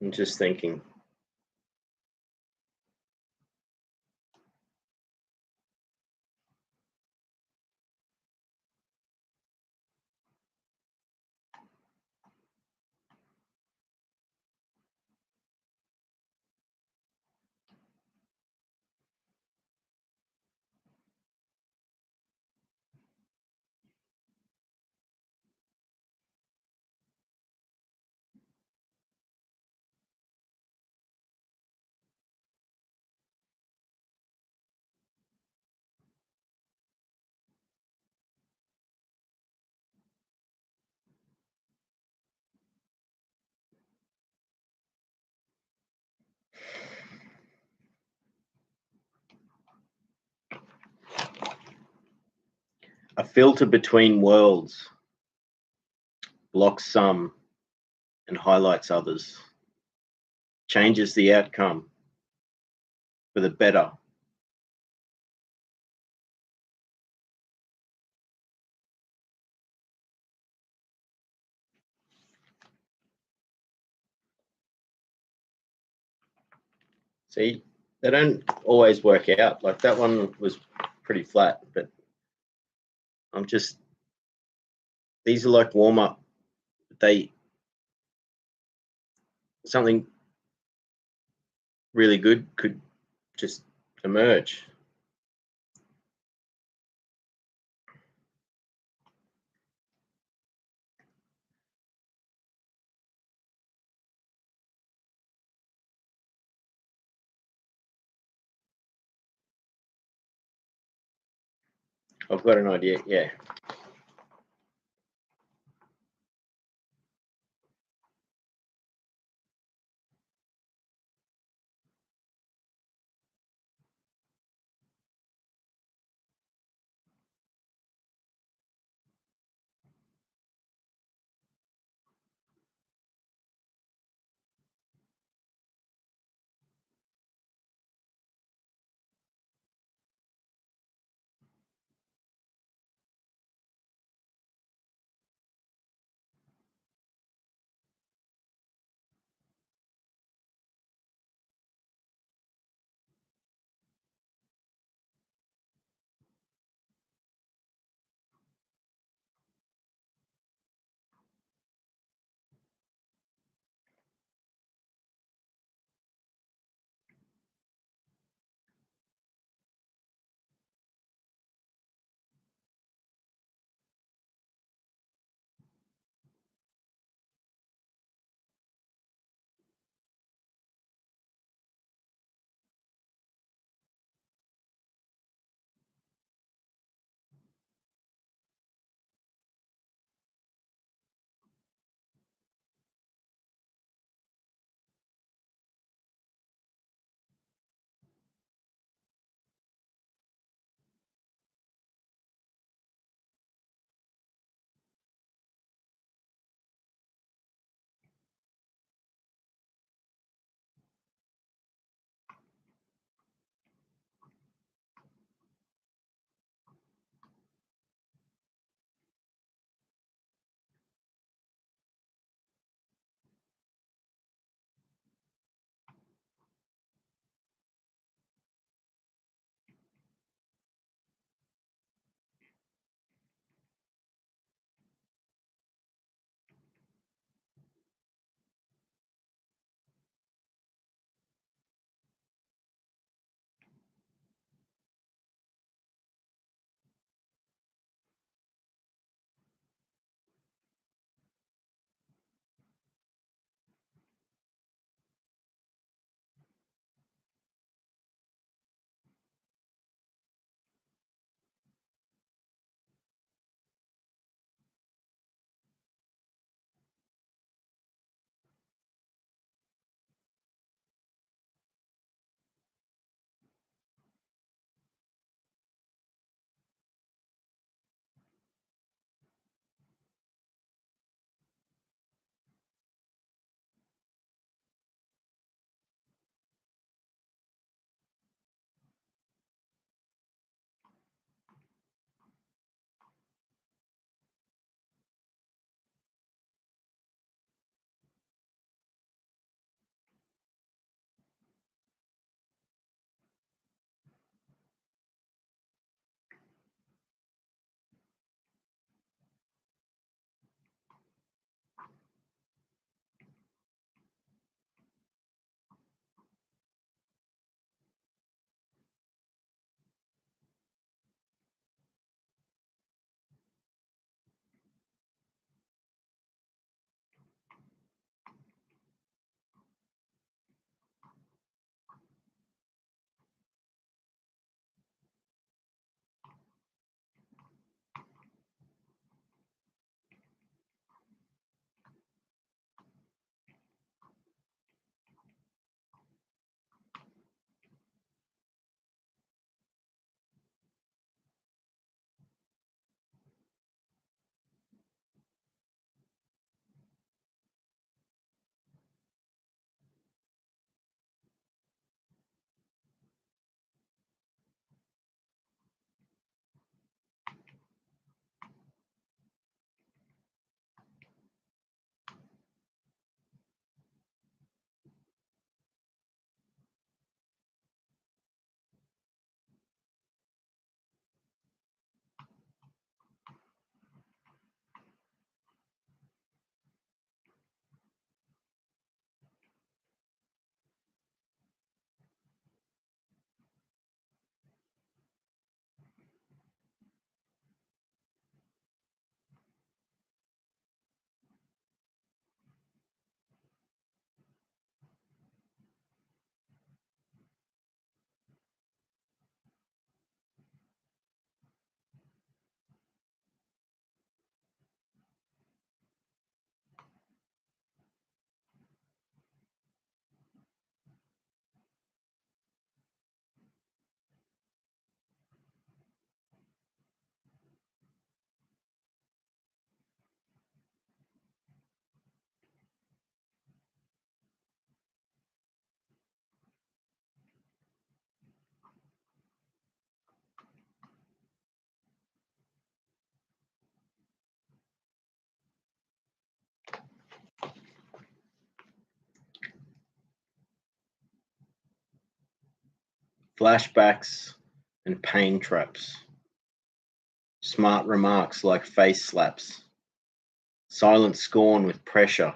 I'm just thinking. A filter between worlds blocks some and highlights others, changes the outcome for the better. See, they don't always work out. Like that one was pretty flat, but I'm just, these are like warm up. They, something really good could just emerge. I've got an idea. Yeah. flashbacks and pain traps, smart remarks like face slaps, silent scorn with pressure,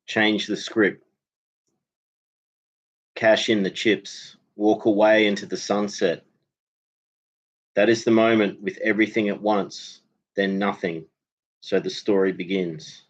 change the script, cash in the chips, walk away into the sunset. That is the moment with everything at once, then nothing, so the story begins.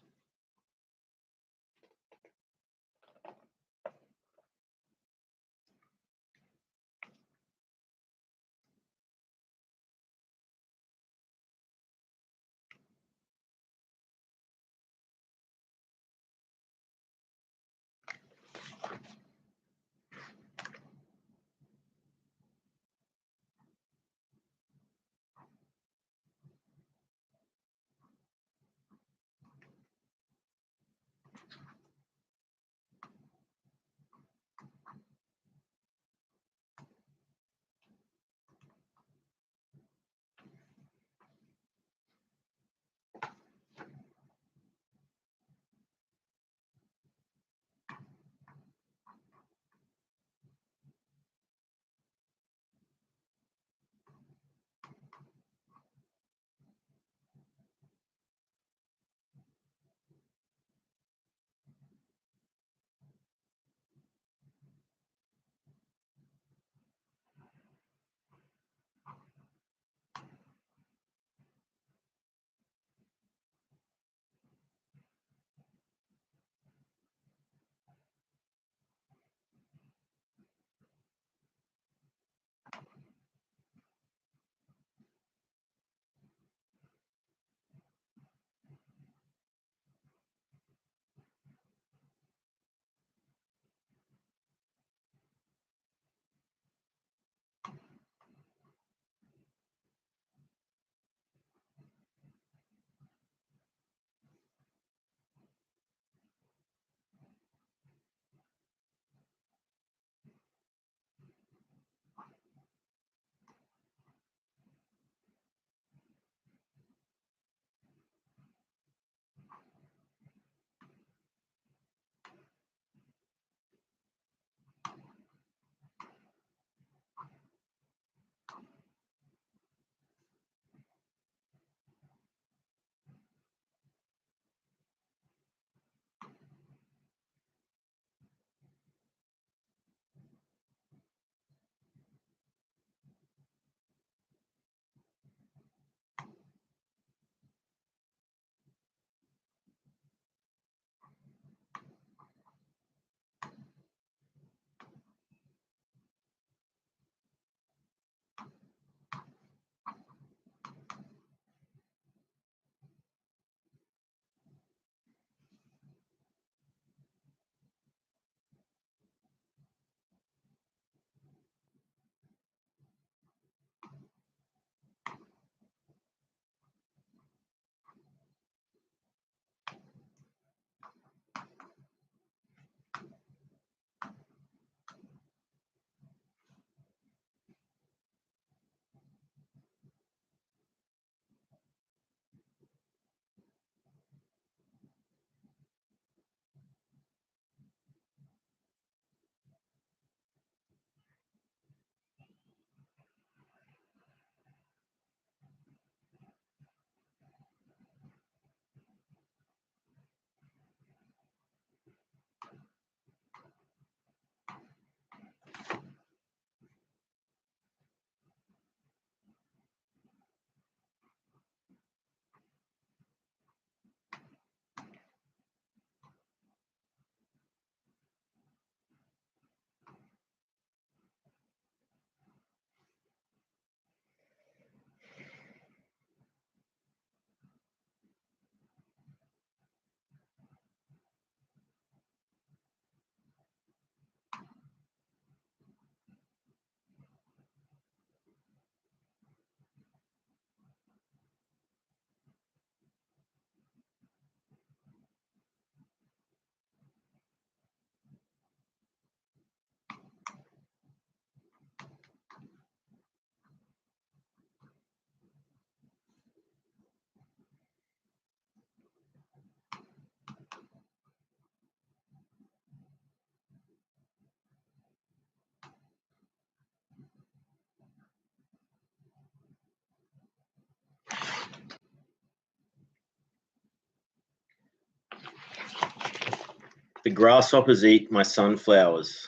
The grasshoppers eat my sunflowers.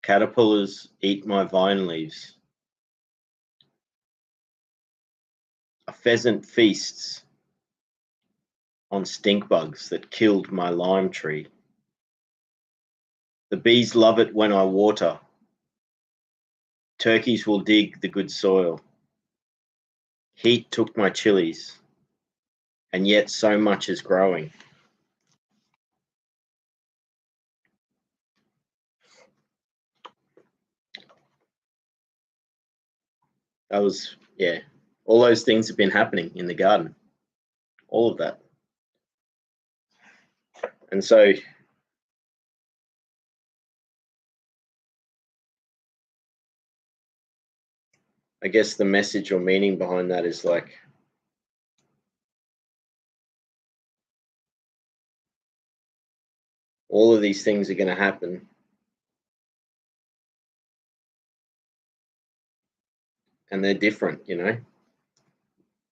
Caterpillars eat my vine leaves. A pheasant feasts on stink bugs that killed my lime tree. The bees love it when I water. Turkeys will dig the good soil. Heat took my chilies, and yet so much is growing. That was, yeah, all those things have been happening in the garden, all of that. And so I guess the message or meaning behind that is like, all of these things are going to happen. And they're different, you know.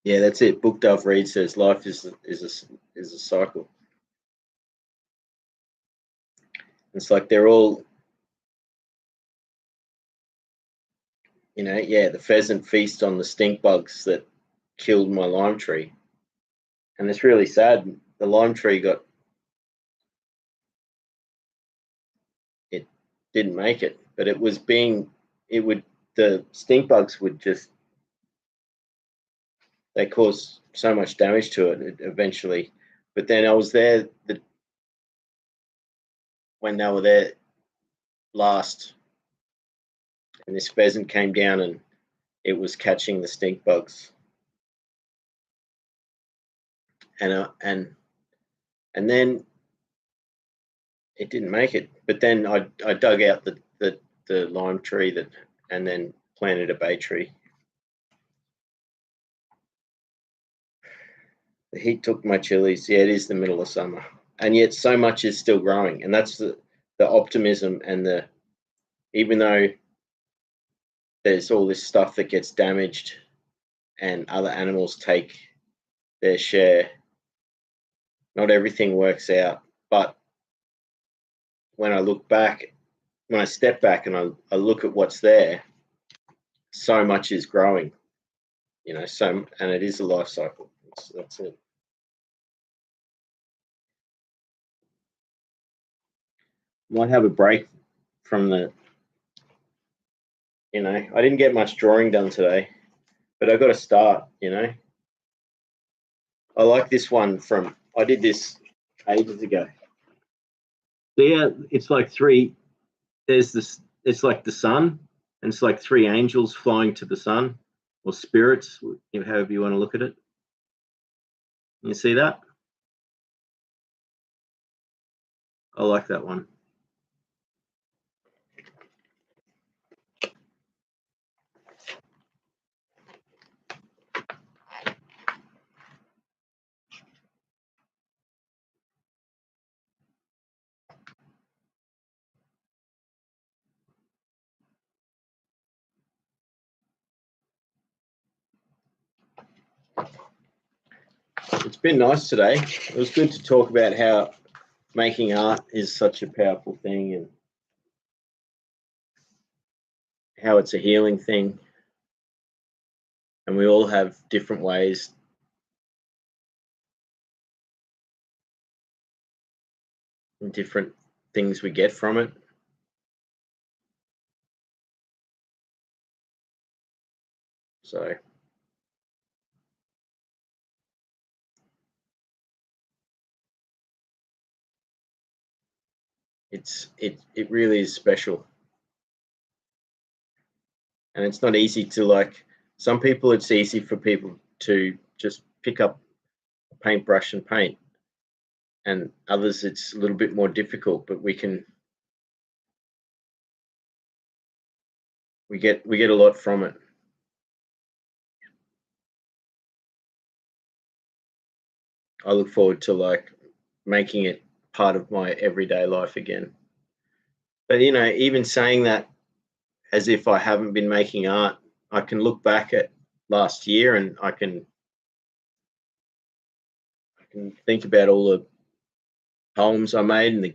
Yeah, that's it. Book Dove Reed says life is a cycle. It's like they're all, you know, yeah, the pheasant feast on the stink bugs that killed my lime tree. And it's really sad. The lime tree it didn't make it, but the stink bugs would just, they caused so much damage to it eventually. But then I was there when they were there last, and this pheasant came down and it was catching the stink bugs. And then it didn't make it. But then I dug out the lime tree and then planted a bay tree. The heat took my chilies. Yeah, it is the middle of summer, and yet so much is still growing, and that's the optimism and even though there's all this stuff that gets damaged and other animals take their share, not everything works out. But when I step back and I look at what's there, so much is growing, you know, and it is a life cycle. That's it. Might have a break from I didn't get much drawing done today, but I got to start, you know. I like this one I did this ages ago. So yeah, it's like it's like the sun, and it's like three angels flying to the sun, or spirits, however you want to look at it. You see that? I like that one. It's been nice today. It was good to talk about how making art is such a powerful thing and how it's a healing thing. And we all have different ways and different things we get from it. So it really is special. And it's not easy to, like, some people, it's easy for people to just pick up a paintbrush and paint, and others it's a little bit more difficult, but we get a lot from it. I look forward to like making it part of my everyday life again. But even saying that, as if I haven't been making art, I can look back at last year and I can think about all the homes I made and the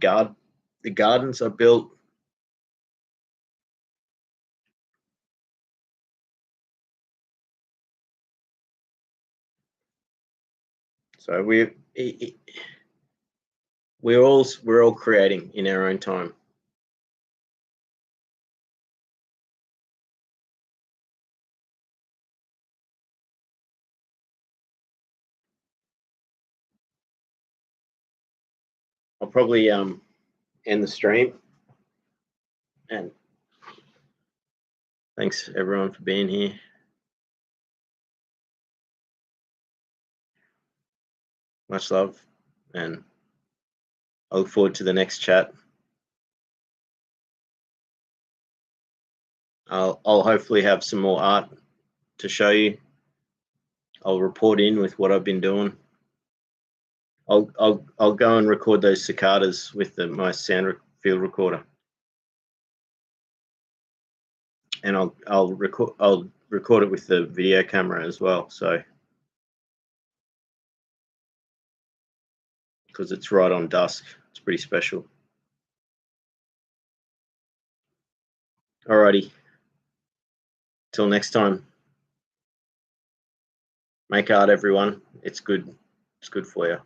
gardens I built. So we're all creating in our own time. I'll probably end the stream, and thanks everyone for being here. Much love, and I look forward to the next chat. I'll hopefully have some more art to show you. I'll report in with what I've been doing. I'll go and record those cicadas with my sound field recorder, and I'll record it with the video camera as well. So because it's right on dusk, it's pretty special. Alrighty, till next time. Make art, everyone. It's good. It's good for you.